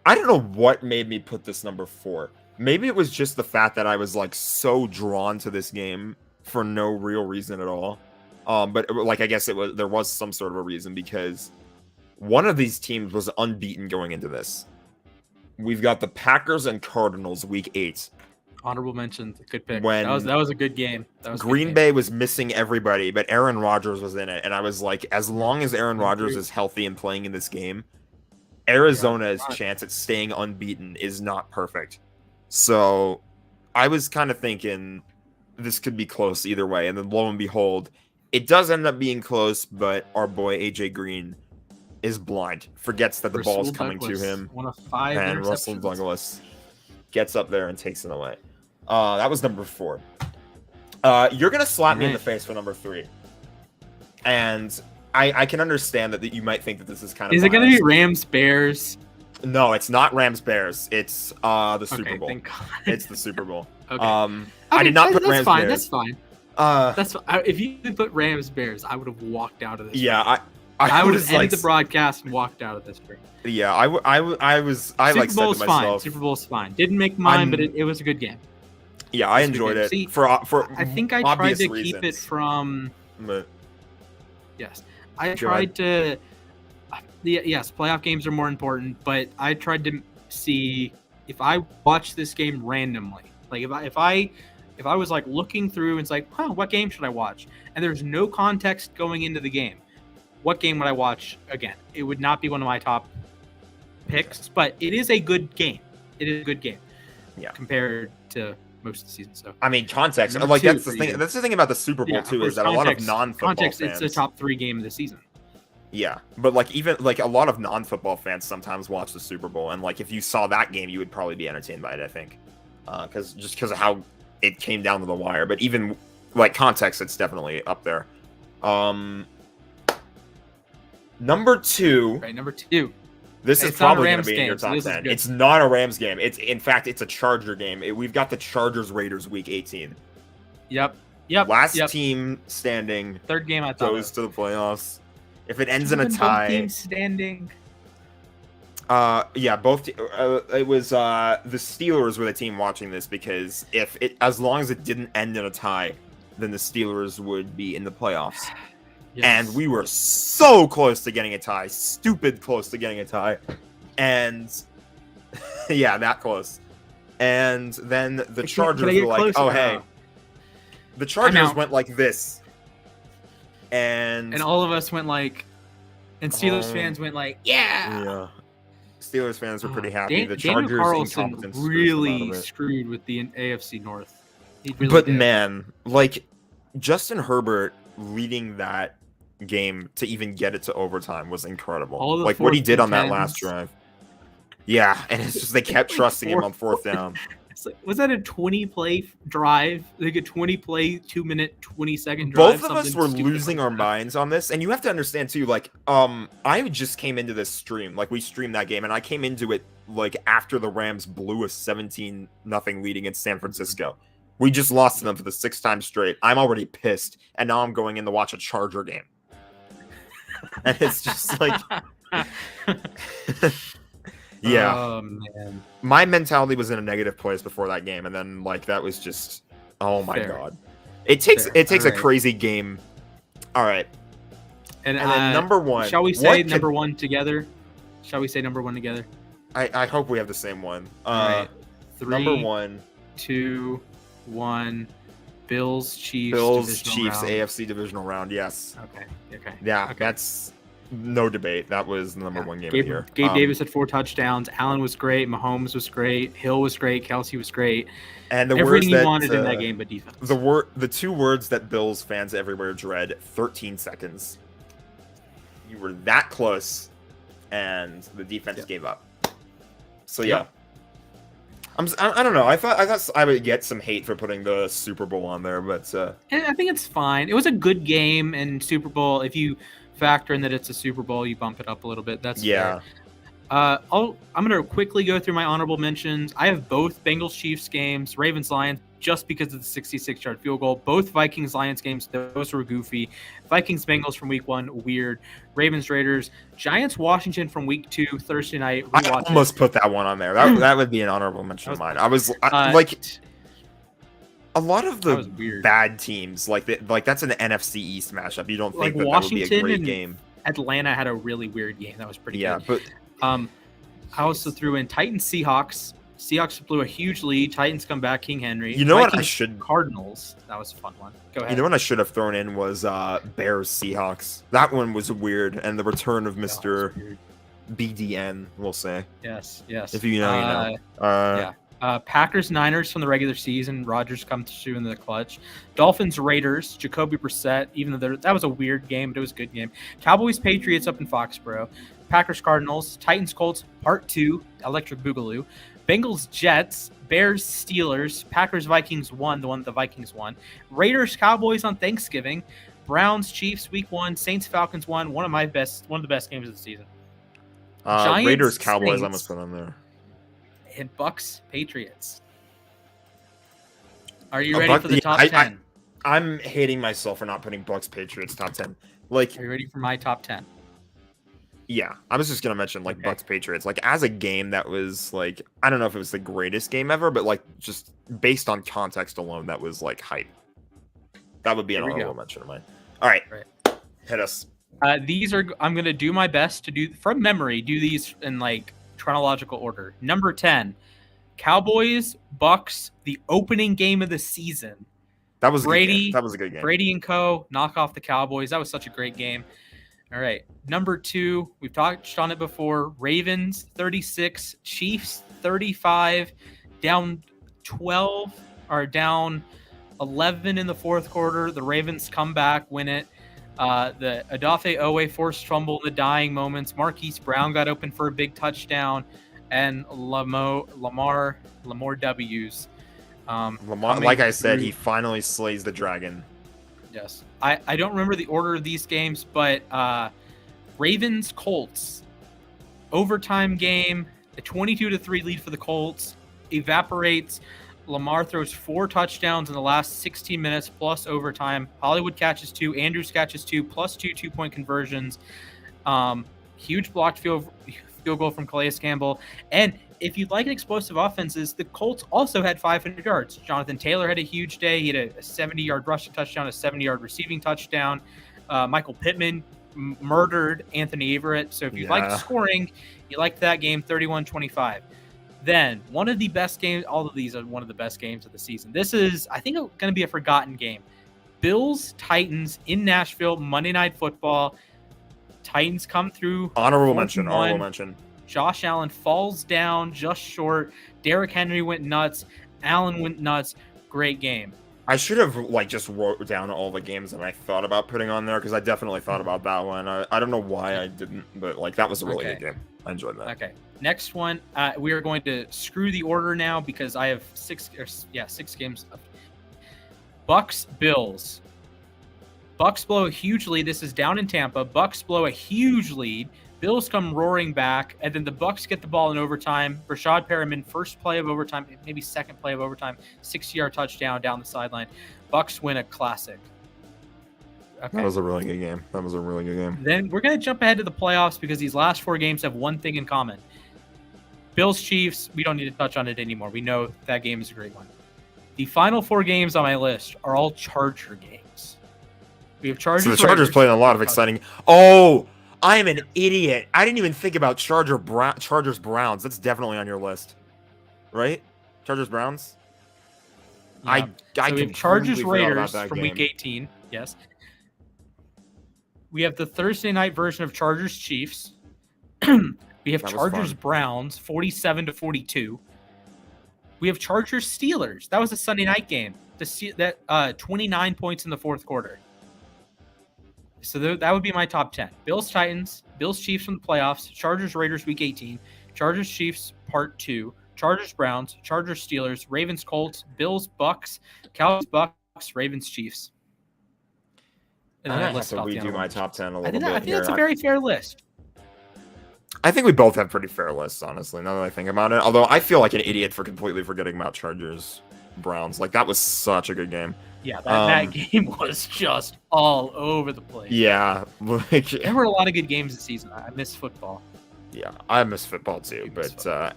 S2: I don't know what made me put this number 4. Maybe it was just the fact that I was like so drawn to this game for no real reason at all. But like I guess there was some sort of a reason because one of these teams was unbeaten going into this. We've got the Packers and Cardinals week 8.
S1: Honorable mention, good pick.
S2: When
S1: that was a good game.
S2: Green Bay was missing everybody, but Aaron Rodgers was in it, and I was like, as long as Aaron Rodgers is healthy and playing in this game, Arizona's chance at staying unbeaten is not perfect. So I was kind of thinking this could be close either way, and then lo and behold, it does end up being close, but our boy AJ Green is blind, forgets that the ball's coming to him, and Russell Douglas gets up there and takes it away. That was number 4. You're gonna slap me in the face for number 3, and I can understand that you might think that this is kind of.
S1: Is it gonna be Rams Bears?
S2: No, it's not Rams Bears. It's the Super Bowl.
S1: Thank God.
S2: It's the Super Bowl.
S1: Okay.
S2: I did not put Rams Bears.
S1: That's fine. If you put Rams Bears, I would have walked out of this.
S2: Yeah,
S1: I would have ended the broadcast and walked out of this stream.
S2: Yeah, I was. I like said to myself,
S1: Super Bowl's fine. Didn't make mine, but it was a good game.
S2: Yeah, I enjoyed it.
S1: See,
S2: for
S1: I think I tried to
S2: reasons.
S1: keep it from.
S2: But,
S1: yes, I tried to. Yes, playoff games are more important, but I tried to see if I watch this game randomly. Like if I was like looking through and it's like, what game should I watch? And there's no context going into the game. What game would I watch again? It would not be one of my top picks, but it is a good game. It is a good game.
S2: Yeah.
S1: Compared to most of the season. So
S2: I mean, context. Like that's the thing. That's the thing about the Super Bowl too, is that a lot of non-football fans.
S1: It's the top 3 game of the season.
S2: Yeah, but like even like a lot of non-football fans sometimes watch the Super Bowl, and like if you saw that game, you would probably be entertained by it. I think, because of how it came down to the wire. But even like context, it's definitely up there. Number 2.
S1: Right, number 2.
S2: This is probably going to be in your top 10. It's not a Rams game. In fact, it's a Charger game. We've got the Chargers Raiders week 18.
S1: Yep.
S2: Last team standing.
S1: Third game I thought
S2: goes to the playoffs. If it ends in a tie.
S1: Team standing.
S2: Yeah, both. It was the Steelers were the team watching this because as long as it didn't end in a tie, then the Steelers would be in the playoffs. and we were so close to getting a tie, stupid close to getting a tie, and yeah, that close. And then the Chargers were like, "Oh hey," the Chargers went like this, and
S1: all of us went like, and Steelers fans went like, "Yeah."
S2: Yeah. Steelers fans were pretty happy. The
S1: Daniel
S2: Chargers
S1: Carlson really
S2: screwed
S1: screwed with the AFC North. He really
S2: but
S1: did.
S2: man, like Justin Herbert leading that game to even get it to overtime was incredible. Like what he did on that last drive. Yeah, and it's just they kept trusting him on fourth down.
S1: It's like, was that a 20-play drive? Like a 20-play, 2-minute, 20-second drive?
S2: Both of us were losing our minds on this, and you have to understand too. Like, I just came into this stream, like we streamed that game, and I came into it like after the Rams blew a 17-0 lead against San Francisco. We just lost to them for the 6th time straight. I'm already pissed, and now I'm going in to watch a Charger game, and it's just like. Yeah.
S1: Oh man.
S2: My mentality was in a negative place before that game, and then like that was just my god. It takes a crazy game. All right.
S1: And
S2: then number one.
S1: Shall we say number one together? Shall we say number one together?
S2: I hope we have the same one.
S1: All right. 3,
S2: number 1,
S1: 2, 1. Bills, Chiefs,
S2: AFC divisional round. Yes.
S1: Okay.
S2: Yeah, that's no debate. That was the number one game of the year.
S1: Gabe Davis had 4 touchdowns. Allen was great. Mahomes was great. Hill was great. Kelsey was great.
S2: And the
S1: everything
S2: words
S1: you wanted in that game, but defense.
S2: The 2 words that Bills fans everywhere dread: 13 seconds. You were that close, and the defense gave up. So yeah. I don't know. I thought I would get some hate for putting the Super Bowl on there, but
S1: and I think it's fine. It was a good game, and Super Bowl, if you factor in that it's a Super Bowl, you bump it up a little bit. That's fair. I'm going to quickly go through my honorable mentions. I have both Bengals-Chiefs games, Ravens-Lions, just because of the 66-yard field goal. Both Vikings-Lions games, those were goofy. Vikings-Bengals from week 1, weird. Ravens-Raiders, Giants-Washington from week 2, Thursday night.
S2: I almost put that one on there. That would be an honorable mention of mine. Like a lot of the bad teams, like that's an NFC East matchup. You don't think that would be a great game.
S1: Atlanta had a really weird game. That was pretty good.
S2: But
S1: I also threw in Titans Seahawks. Seahawks blew a huge lead. Titans come back. King Henry.
S2: You know
S1: Vikings,
S2: what I should
S1: Cardinals. That was a fun one. Go ahead.
S2: You know what I should have thrown in was Bears Seahawks. That one was weird, and the return of Mr. BDN. We'll say.
S1: Yes.
S2: If you know, you know.
S1: Packers Niners from the regular season. Rodgers comes through in the clutch. Dolphins Raiders. Jacoby Brissett. Even though that was a weird game, but it was a good game. Cowboys Patriots up in Foxborough. Packers Cardinals. Titans Colts Part 2. Electric Boogaloo. Bengals Jets. Bears Steelers. Packers Vikings 1. The one the Vikings won. Raiders Cowboys on Thanksgiving. Browns Chiefs week 1. Saints Falcons 1. One of the best games of the season. Giants,
S2: Raiders Cowboys.
S1: Saints,
S2: I must put on there.
S1: And Bucks Patriots. Are you ready for the top 10?
S2: I'm hating myself for not putting Bucks Patriots top 10. Like,
S1: are you ready for my top 10?
S2: Yeah, I was just gonna mention Bucks Patriots. Like as a game that was like, I don't know if it was the greatest game ever, but like just based on context alone, that was like hype. That would be an honorable mention of mine. All right. Hit us.
S1: I'm gonna do my best to do from memory. Do these in like chronological order. Number 10, Cowboys Bucks, the opening game of the season.
S2: That was Brady. That was a good game.
S1: Brady and co. knock off the Cowboys. That was such a great game. All right. Number 2, we've touched on it before. Ravens 36, Chiefs 35, down 12 or down 11 in the fourth quarter. The Ravens come back, win it. The Odafe Owe forced fumble in the dying moments. Marquise Brown got open for a big touchdown, and Lamar W's.
S2: Lamar, like I said, he finally slays the dragon.
S1: Yes. I don't remember the order of these games, but Ravens Colts overtime game, a 22-3 lead for the Colts evaporates. Lamar throws 4 touchdowns in the last 16 minutes plus overtime. Hollywood catches 2, Andrews catches 2, plus 2 2-point conversions. Huge blocked field goal from Calais Campbell. And if you'd like explosive offenses, the Colts also had 500 yards. Jonathan Taylor had a huge day. He had a 70-yard rushing touchdown, a 70-yard receiving touchdown. Michael Pittman murdered Anthony Averett. So if you like scoring, you like that game, 31-25. Then one of the best games, all of these are one of the best games of the season. This is, I think, going to be a forgotten game. Bills Titans in Nashville, Monday Night Football. Titans come through.
S2: Honorable mention.
S1: Josh Allen falls down just short. Derrick Henry went nuts. Allen went nuts. Great game.
S2: I should have just wrote down all the games that I thought about putting on there, because I definitely thought about that one. I don't know why I didn't, but that was a really good game. I enjoyed that.
S1: Okay. Next one, we are going to screw the order now because I have six games left. Bucks Bills. Bucks blow a huge lead. This is down in Tampa. Bucks blow a huge lead. Bills come roaring back, and then the Bucks get the ball in overtime. Rashad Perriman, first play of overtime, maybe second play of overtime, 60-yard touchdown down the sideline. Bucks win a classic. Okay.
S2: That was a really good game.
S1: Then we're going to jump ahead to the playoffs because these last 4 games have one thing in common. Bills Chiefs, we don't need to touch on it anymore. We know that game is a great one. The final 4 games on my list are all Charger games. We have Chargers.
S2: So the Chargers played a lot of exciting. Oh, I am an idiot. I didn't even think about Chargers Browns. That's definitely on your list, right? Chargers Browns.
S1: Yeah. So we have Chargers Raiders from Week 18. Yes. We have the Thursday night version of Chargers Chiefs. We have Chargers Browns 47-42. We have Chargers Steelers. That was a Sunday night game. 29 points in the fourth quarter. So that would be my top 10. Bills Titans, Bills Chiefs from the playoffs, Chargers Raiders Week 18, Chargers Chiefs Part 2, Chargers Browns, Chargers Steelers, Ravens Colts, Bills Bucks, Cowboys Bucks, Ravens Chiefs. And
S2: I have to redo my top 10 a little bit.
S1: I think that's a very fair list.
S2: I think we both have pretty fair lists, honestly, now that I think about it. Although I feel like an idiot for completely forgetting about Chargers Browns. That was such a good game.
S1: Yeah, that game was just all over the place.
S2: Yeah.
S1: There were a lot of good games this season. I miss football.
S2: Yeah, I miss football too, but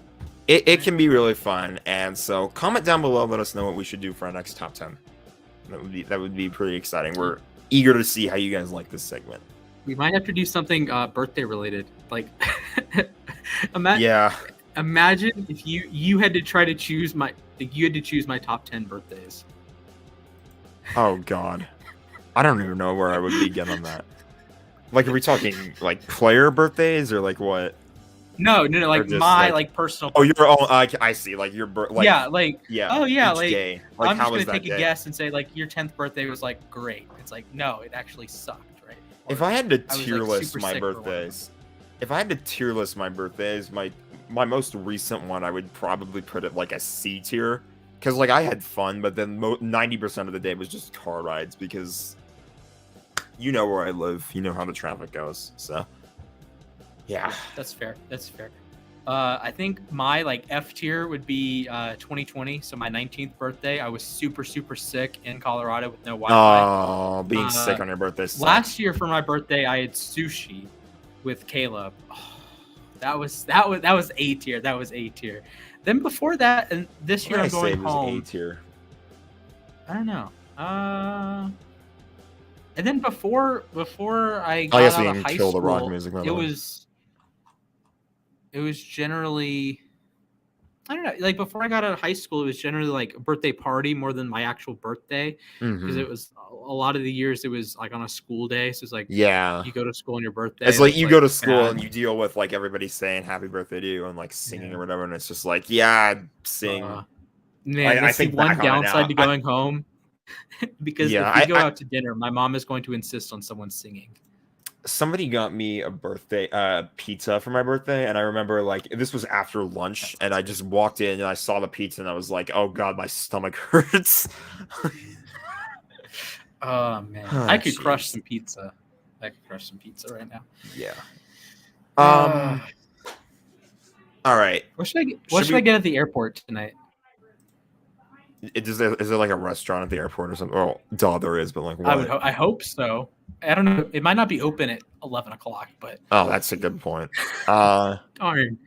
S2: it can be really fun. And so comment down below, let us know what we should do for our next top 10. That would be pretty exciting. We're eager to see how you guys like this segment.
S1: We might have to do something birthday related. Imagine if you had to try to choose my top 10 birthdays.
S2: Oh God, I don't even know where I would begin on that. Are we talking player birthdays or what?
S1: No, my personal.
S2: Oh, your own. I see. Your birth.
S1: Yeah.
S2: Yeah.
S1: Oh yeah.
S2: Day.
S1: I'm just gonna take a guess and say your 10th birthday was great. It's no, it actually sucked, right? Or
S2: if I had to tier list my birthdays, my most recent one, I would probably put it a C tier. Because, I had fun, but then 90% of the day was just car rides because you know where I live. You know how the traffic goes. So, yeah.
S1: That's fair. I think my, F tier would be 2020. So, my 19th birthday, I was super, super sick in Colorado with no Wi-Fi.
S2: Oh, being sick on your birthday sucks.
S1: Last year for my birthday, I had sushi with Caleb. Oh, that was A tier. That was A tier. Then before that, and this year I'm going home.
S2: A tier.
S1: I don't know. And then before I got out of high school,
S2: rock music,
S1: it was generally, I don't know. Before I got out of high school, it was generally a birthday party more than my actual birthday, because it was a lot of the years it was on a school day. So it's you go to school on your birthday.
S2: It's you go to school and you deal with everybody saying happy birthday to you and singing or whatever, and it's just sing.
S1: Man, I think one downside to going home because if we go out to dinner, my mom is going to insist on someone singing.
S2: Somebody got me a birthday pizza for my birthday, and I remember this was after lunch, and I just walked in and I saw the pizza and I was like, oh God, my stomach hurts.
S1: Oh man, I could crush some pizza. I could crush some pizza right now.
S2: Yeah. All right.
S1: What should I get at the airport tonight?
S2: Is there a restaurant at the airport or something? Oh, duh, there is, but what?
S1: I hope so. I don't know. It might not be open at 11 o'clock, but
S2: oh, that's a good point.
S1: Darn.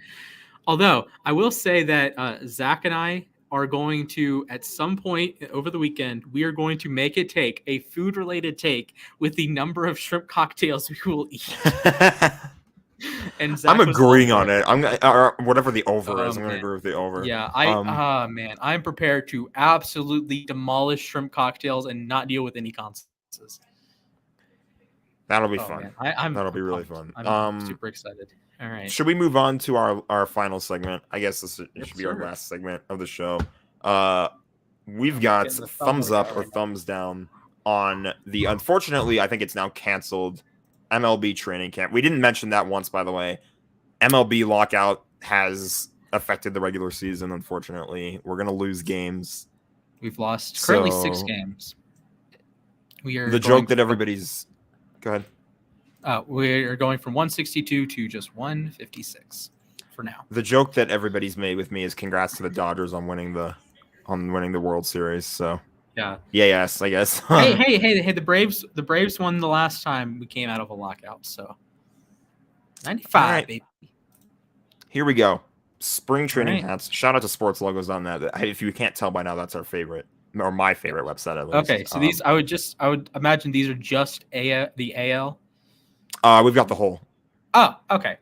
S1: Although I will say that Zach and I are going to, at some point over the weekend, we are going to make a food-related take with the number of shrimp cocktails we will eat. And Zach
S2: I'm agreeing
S1: was
S2: on it. I'm or whatever the over is. I'm gonna
S1: man.
S2: agree with the over.
S1: Yeah, man, I'm prepared to absolutely demolish shrimp cocktails and not deal with any consequences.
S2: That'll be fun.
S1: Man,
S2: That'll be really
S1: pumped.
S2: fun.
S1: I'm super excited. All right.
S2: Should we move on to our final segment? I guess this should be our
S1: sir.
S2: last segment of the show. We've got
S1: Getting the
S2: thumbs up or
S1: right now.
S2: thumbs down on the, unfortunately, I think it's now canceled MLB training camp. We didn't mention that once, by the way. MLB lockout has affected the regular season, unfortunately. We're going to lose games.
S1: We've lost currently 6 games.
S2: We are the joke that everybody's... Go ahead.
S1: We're going from 162 to just 156 for now.
S2: The joke that everybody's made with me is congrats to the Dodgers on winning the World Series. So yes, I guess.
S1: hey, the Braves won the last time we came out of a lockout. So 95,
S2: right.
S1: baby.
S2: Here we go. Spring training hats. Shout out to Sports Logos on that. If you can't tell by now, that's our favorite, or my favorite website at least.
S1: Okay, so these I would imagine these are just the AL.
S2: We've got the whole.
S1: Oh, okay.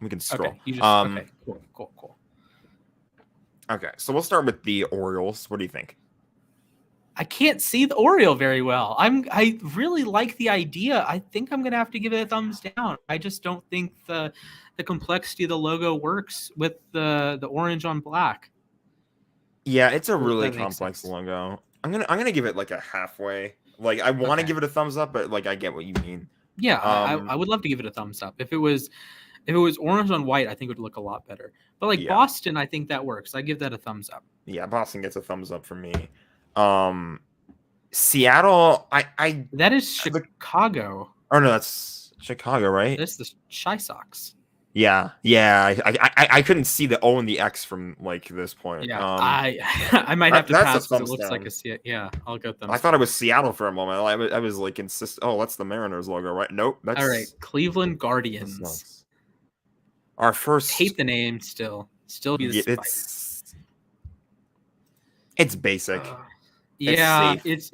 S2: We can scroll.
S1: Okay, okay, cool.
S2: Okay, so we'll start with the Orioles. What do you think?
S1: I can't see the Oriole very well. I really like the idea. I think I'm gonna have to give it a thumbs down. I just don't think the complexity of the logo works with the orange on black.
S2: Yeah, it's a really complex logo. I'm gonna give it like a halfway. Like I want to give it a thumbs up, but like I get what you mean.
S1: Yeah, I would love to give it a thumbs up. If it was orange on white, I think it would look a lot better. But like Boston, I think that works. I give that a thumbs up.
S2: Yeah, Boston gets a thumbs up from me. Seattle,
S1: that is Chicago.
S2: Oh no, that's Chicago, right?
S1: That's the Chi Sox.
S2: Yeah. I couldn't see the O and the X from like this point.
S1: Yeah, I might have to pass because it looks like a yeah. I'll go thumbs.
S2: I thought it was Seattle for a moment. I was like oh, that's the Mariners logo, right? Nope. That's
S1: all right. Cleveland Guardians.
S2: Our first.
S1: I hate the name still. Still be the
S2: It's basic.
S1: It's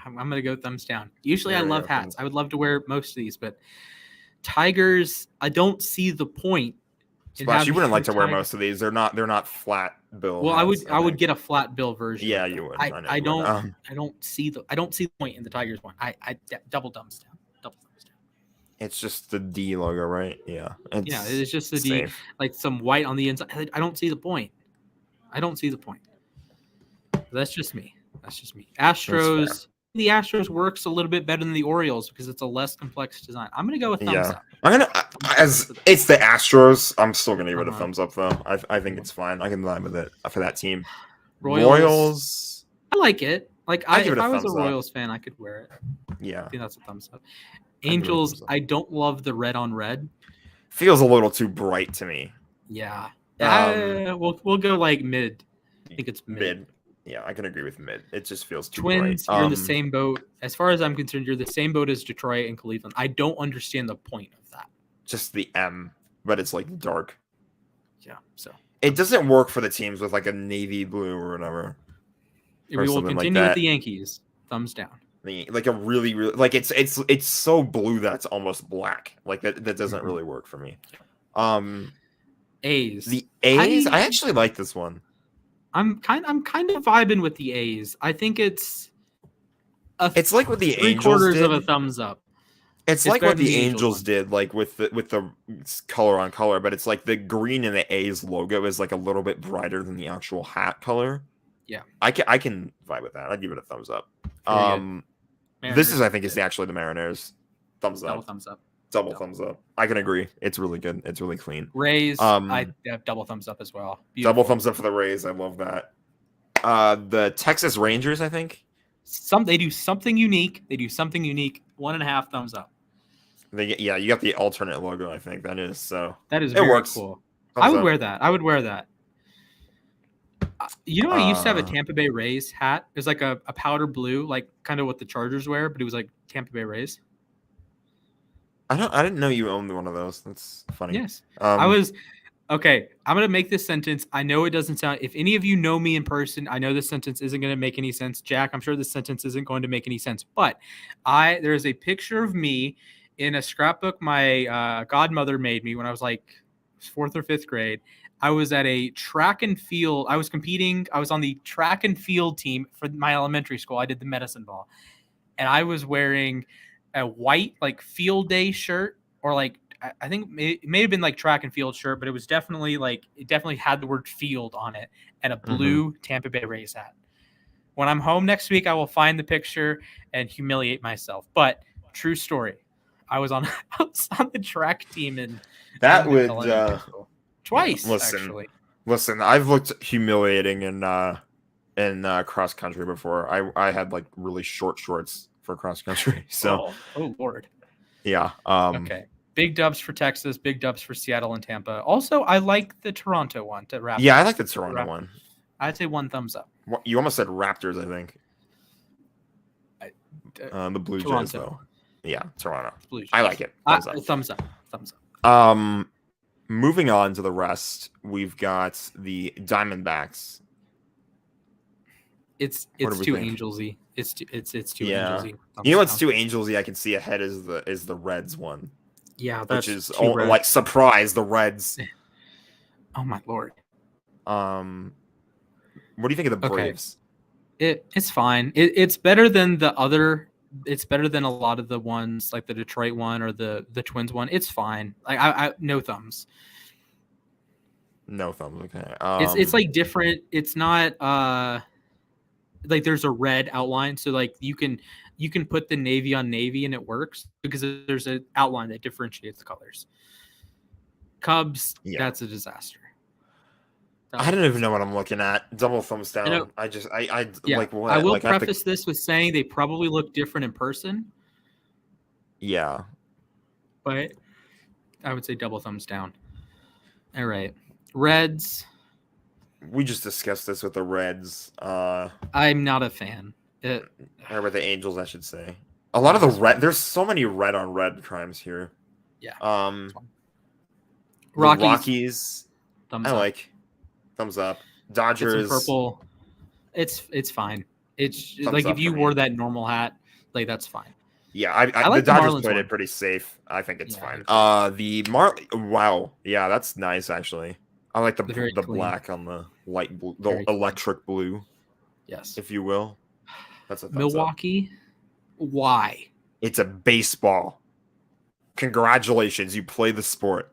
S1: I'm gonna go thumbs down. Usually I love hats. I would love to wear most of these, but Tigers, I don't see the point.
S2: Splash, you wouldn't like to wear most of these. They're not flat bill.
S1: Well, I would get a flat bill version.
S2: Yeah, you would.
S1: I don't see the point in the Tigers one. I double thumbs down.
S2: It's just the D logo, right? Yeah.
S1: It's just the D, like some white on the inside. I don't see the point. That's just me. Astros. The Astros works a little bit better than the Orioles because it's a less complex design. I'm gonna go with thumbs up.
S2: As it's the Astros, I'm still gonna give it a thumbs up though. I think it's fine. I can vibe with it for that team. Royals.
S1: I like it. Like if I was a Royals fan, I could wear it.
S2: Yeah,
S1: I think that's a thumbs up. Angels, I don't love the red on red.
S2: Feels a little too bright to me.
S1: Yeah. We'll go like mid. I think it's mid.
S2: Yeah, I can agree with mid. It just feels too
S1: Twins,
S2: bright.
S1: You're in the same boat. As far as I'm concerned, you're the same boat as Detroit and Cleveland. I don't understand the point of that.
S2: Just the M, but it's like dark.
S1: Yeah, so.
S2: It doesn't work for the teams with like a navy blue or whatever.
S1: We will continue with the Yankees. Thumbs down.
S2: Like a really like it's so blue that it's almost black. Like that doesn't really work for me.
S1: A's.
S2: The A's, I actually like this one.
S1: I'm kind of vibing with the A's. I think it's
S2: like what the Angels did.
S1: 3/4 of a thumbs up.
S2: It's like what the Angels did, like with the color on color, but it's like the green in the A's logo is like a little bit brighter than the actual hat color.
S1: Yeah,
S2: I can vibe with that. I'd give it a thumbs up. This is, I think, is actually the Mariners. Thumbs up. Double thumbs up. I can agree. It's really good. It's really clean.
S1: Rays, I have double thumbs up as well.
S2: Beautiful. Double thumbs up for the Rays. I love that. The Texas Rangers, I think.
S1: They do something unique. 1.5 thumbs up.
S2: You got the alternate logo, I think. That is
S1: very cool. I would wear that. You know, I used to have a Tampa Bay Rays hat. It was like a powder blue, like kind of what the Chargers wear, but it was like Tampa Bay Rays.
S2: I didn't know you owned one of those. That's funny.
S1: Yes, Okay, I'm going to make this sentence. I know it doesn't sound, if any of you know me in person, I know this sentence isn't going to make any sense. Jack, I'm sure this sentence isn't going to make any sense, but there is a picture of me in a scrapbook my godmother made me when I was like 4th or 5th grade. I was at a track and field. I was competing. I was on the track and field team for my elementary school. I did the medicine ball, and I was wearing a white like field day shirt, or like I think it may have been like track and field shirt, but it was definitely like it definitely had the word field on it, and a blue Tampa Bay Rays hat. When I'm home next week, I will find the picture and humiliate myself. But true story, I was on the track team in
S2: that would
S1: elementary school. Twice.
S2: Listen, I've looked humiliating in cross country before. I had like really short shorts for cross country. So
S1: oh Lord.
S2: Yeah.
S1: Okay. Big dubs for Texas, big dubs for Seattle and Tampa. Also, I like the Toronto one to Raptors.
S2: Yeah, I like the Toronto one.
S1: I'd say 1 thumbs up.
S2: You almost said Raptors, I think. The Blue
S1: Toronto.
S2: Jays though. Yeah, Toronto.
S1: Blue Jays.
S2: I like it. Thumbs up.
S1: Thumbs up. Thumbs up.
S2: Moving on to the rest, we've got the Diamondbacks.
S1: It's too angelsy. It's too angelsy.
S2: You know what's too angelsy? I can see ahead is the Reds one.
S1: Yeah, that's
S2: which is like surprise the Reds.
S1: Oh my Lord.
S2: What do you think of the Braves?
S1: It's fine. It's better than the other. It's better than a lot of the ones like the Detroit one or the Twins one. It's fine. Like I no thumbs.
S2: No thumbs. Okay.
S1: It's like different. It's not like there's a red outline, so like you can put the navy on navy and it works because there's an outline that differentiates the colors. Cubs, that's a disaster.
S2: I don't even know what I'm looking at. Double thumbs down. I like what
S1: I will preface this with saying they probably look different in person.
S2: Yeah.
S1: But I would say double thumbs down. All right. Reds.
S2: We just discussed this with the Reds.
S1: I'm not a fan.
S2: Or with the Angels, I should say. A lot of the red. There's so many red on red crimes here.
S1: Yeah. Rockies.
S2: Thumbs up. Thumbs up. Dodgers.
S1: Purple. It's fine. It's thumbs like if you wore that normal hat, like that's fine.
S2: Yeah, I like the Dodgers played it pretty safe. I think it's fine. Wow. Yeah, that's nice actually. I like the black on the light blue, the electric blue.
S1: Yes.
S2: If you will. That's a
S1: Milwaukee. Why?
S2: It's a baseball. Congratulations, you play the sport.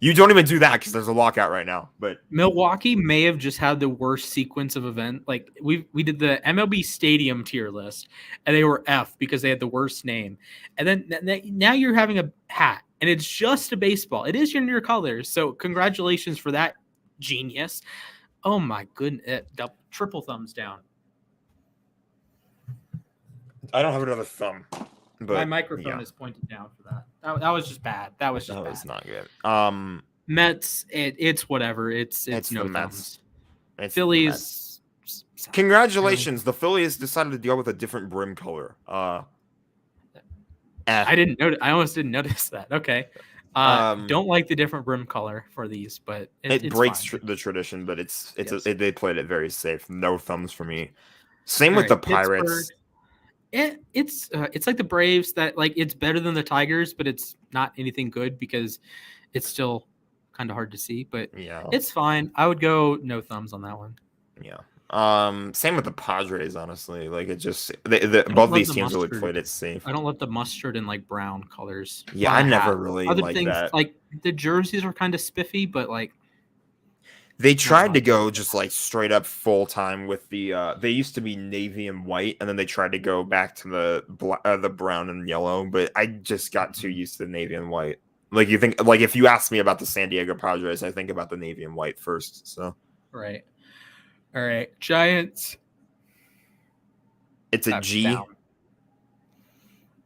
S2: You don't even do that because there's a lockout right now. But
S1: Milwaukee may have just had the worst sequence of event. Like we did the MLB Stadium tier list, and they were F because they had the worst name. And then now you're having a hat, and it's just a baseball. It is your colors. So congratulations for that, genius. Oh my goodness, triple thumbs down.
S2: I don't have another thumb. But,
S1: my microphone is pointed down for that. That was just bad. That was
S2: not good.
S1: Mets, it's whatever. It's no thumbs. Phillies.
S2: Congratulations, the Phillies decided to deal with a different brim color.
S1: I didn't notice. I almost didn't notice that. Okay. Don't like the different brim color for these, but
S2: it breaks the tradition. But they played it very safe. No thumbs for me. Same with the Pirates.
S1: It's like the Braves that like it's better than the Tigers, but it's not anything good because it's still kind of hard to see. But it's fine. I would go no thumbs on that one.
S2: Yeah. Same with the Padres. Honestly, like it just both these teams really played it safe.
S1: I don't love the mustard and like brown colors.
S2: Yeah, I never really liked that.
S1: Like the jerseys are kind of spiffy, but like.
S2: They tried to go just like straight up full time with the. They used to be navy and white, and then they tried to go back to the brown and yellow. But I just got too used to the navy and white. Like you think, like if you ask me about the San Diego Padres, I think about the navy and white first. So
S1: right, all right, Giants.
S2: It's a G. Down.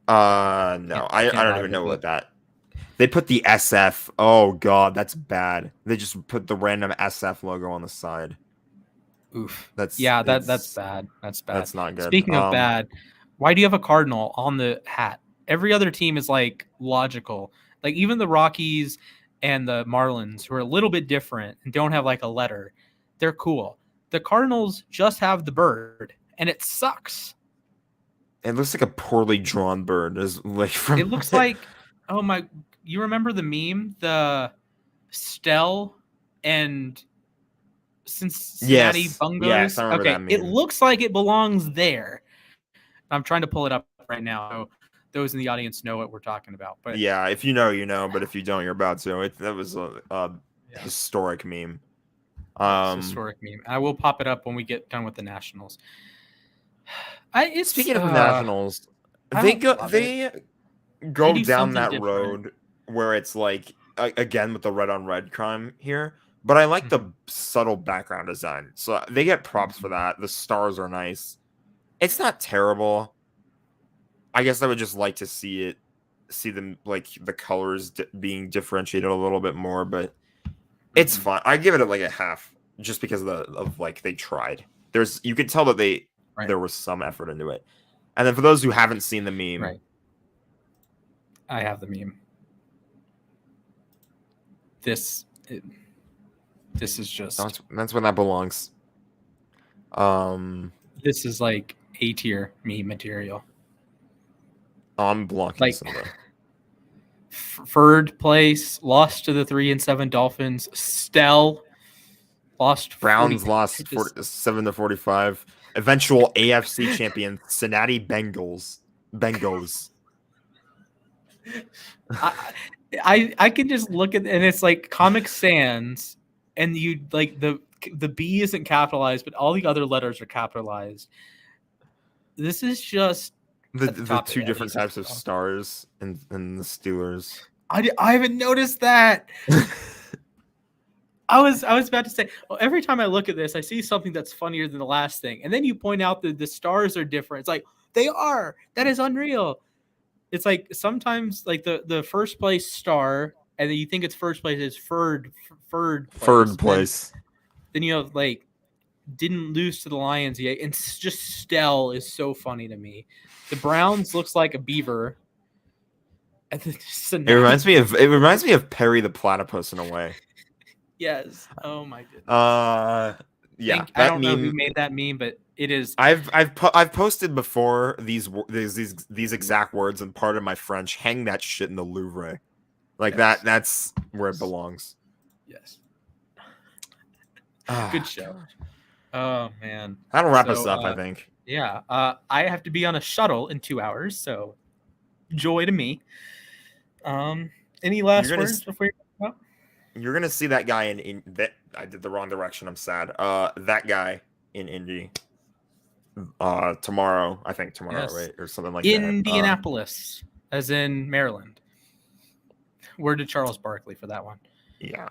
S2: No, I don't even know what that. They put the SF. Oh god, that's bad. They just put the random SF logo on the side.
S1: Oof. That's bad. That's bad.
S2: That's not good.
S1: Speaking of bad, why do you have a cardinal on the hat? Every other team is like logical. Like even the Rockies and the Marlins, who are a little bit different and don't have like a letter, they're cool. The Cardinals just have the bird, and it sucks.
S2: It looks like a poorly drawn bird.
S1: It looks like, oh my, you remember the meme, the Stell and Cincinnati Bungos?
S2: Yes, I remember that meme.
S1: It looks like it belongs there. I'm trying to pull it up right now, so those in the audience know what we're talking about. But
S2: yeah, if you know, you know. But if you don't, you're about to. That was a historic meme.
S1: Historic meme. I will pop it up when we get done with the Nationals.
S2: Speaking of the Nationals, they go down that road where it's like again with the red on red crime here. But I like the subtle background design, so they get props for that. The stars are nice. It's not terrible. I guess I would just like to see them like the colors being differentiated a little bit more, but it's fine. I give it like a half just because of like they tried. You could tell that there was some effort into it. And then for those who haven't seen the meme,
S1: I have the meme. This is just
S2: that's when that belongs.
S1: This is like A tier meme material.
S2: I'm blocking some of them.
S1: Third place, lost to the 3-7 Dolphins. Stell lost.
S2: Browns lost 7-45. Eventual AFC champion Cincinnati Bengals.
S1: I can just look at, and it's like Comic Sans, and you like the B isn't capitalized, but all the other letters are capitalized. This is just
S2: the two different types of stars and the Steelers.
S1: I haven't noticed that. I was about to say, every time I look at this, I see something that's funnier than the last thing. And then you point out that the stars are different. It's like, they are. That is unreal. It's like sometimes like the first place star, and then you think it's first place is third place. Then you have like didn't lose to the Lions yet. And just Stell is so funny to me. The Browns looks like a beaver.
S2: It reminds me of Perry the Platypus in a way.
S1: Yes. Oh my goodness.
S2: Yeah.
S1: I don't know who made that meme, but it is.
S2: I've posted before these exact words, and part of my French. Hang that shit in the Louvre, like that. That's where it belongs.
S1: Yes. Good show. Oh man.
S2: That'll wrap us up, I think.
S1: Yeah. I have to be on a shuttle in 2 hours, so joy to me. Any last words before you go up?
S2: You're gonna see that guy in that. I did the wrong direction. I'm sad. That guy in Indy. Tomorrow, I think tomorrow, yes. Right, or something like
S1: Indianapolis, as in Maryland. Word to Charles Barkley for that one.
S2: Yeah.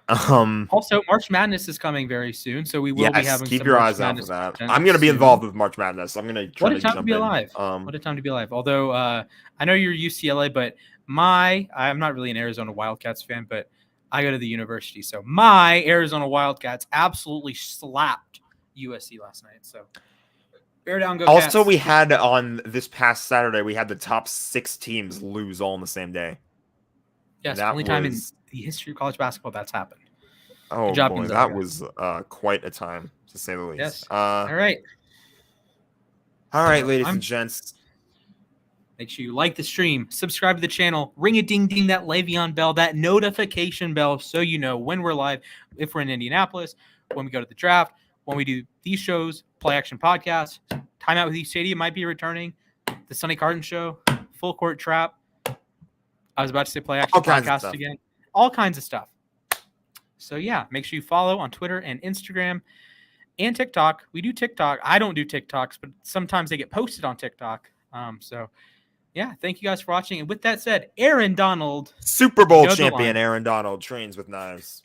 S1: Also, March Madness is coming very soon, so we will be having.
S2: Keep your eyes out for that. I'm going to be involved with March Madness. I'm going to try
S1: to jump in. What a time to be alive! What a time to be alive. Although I know you're UCLA, but I'm not really an Arizona Wildcats fan, but I go to the university, so my Arizona Wildcats absolutely slapped USC last night. So bear down, go Cats.
S2: Also, we had on this past Saturday, we had the top 6 teams lose all in the same day.
S1: Yes, only time in the history of college basketball that's happened.
S2: Oh, good job, boy, that was quite a time, to say the least.
S1: Yes. All right,
S2: ladies and gents.
S1: Make sure you like the stream, subscribe to the channel, ring a ding-ding, that Le'Veon bell, that notification bell, so you know when we're live, if we're in Indianapolis, when we go to the draft, when we do these shows, Play Action Podcast, Time Out with uSTADIUM might be returning, the Sonny Carton Show, Full Court Trap. I was about to say Play Action Podcast again. All kinds of stuff. So, yeah, make sure you follow on Twitter and Instagram and TikTok. We do TikTok. I don't do TikToks, but sometimes they get posted on TikTok. Yeah, thank you guys for watching. And with that said, Aaron Donald.
S2: Super Bowl champion Aaron Donald trains with knives.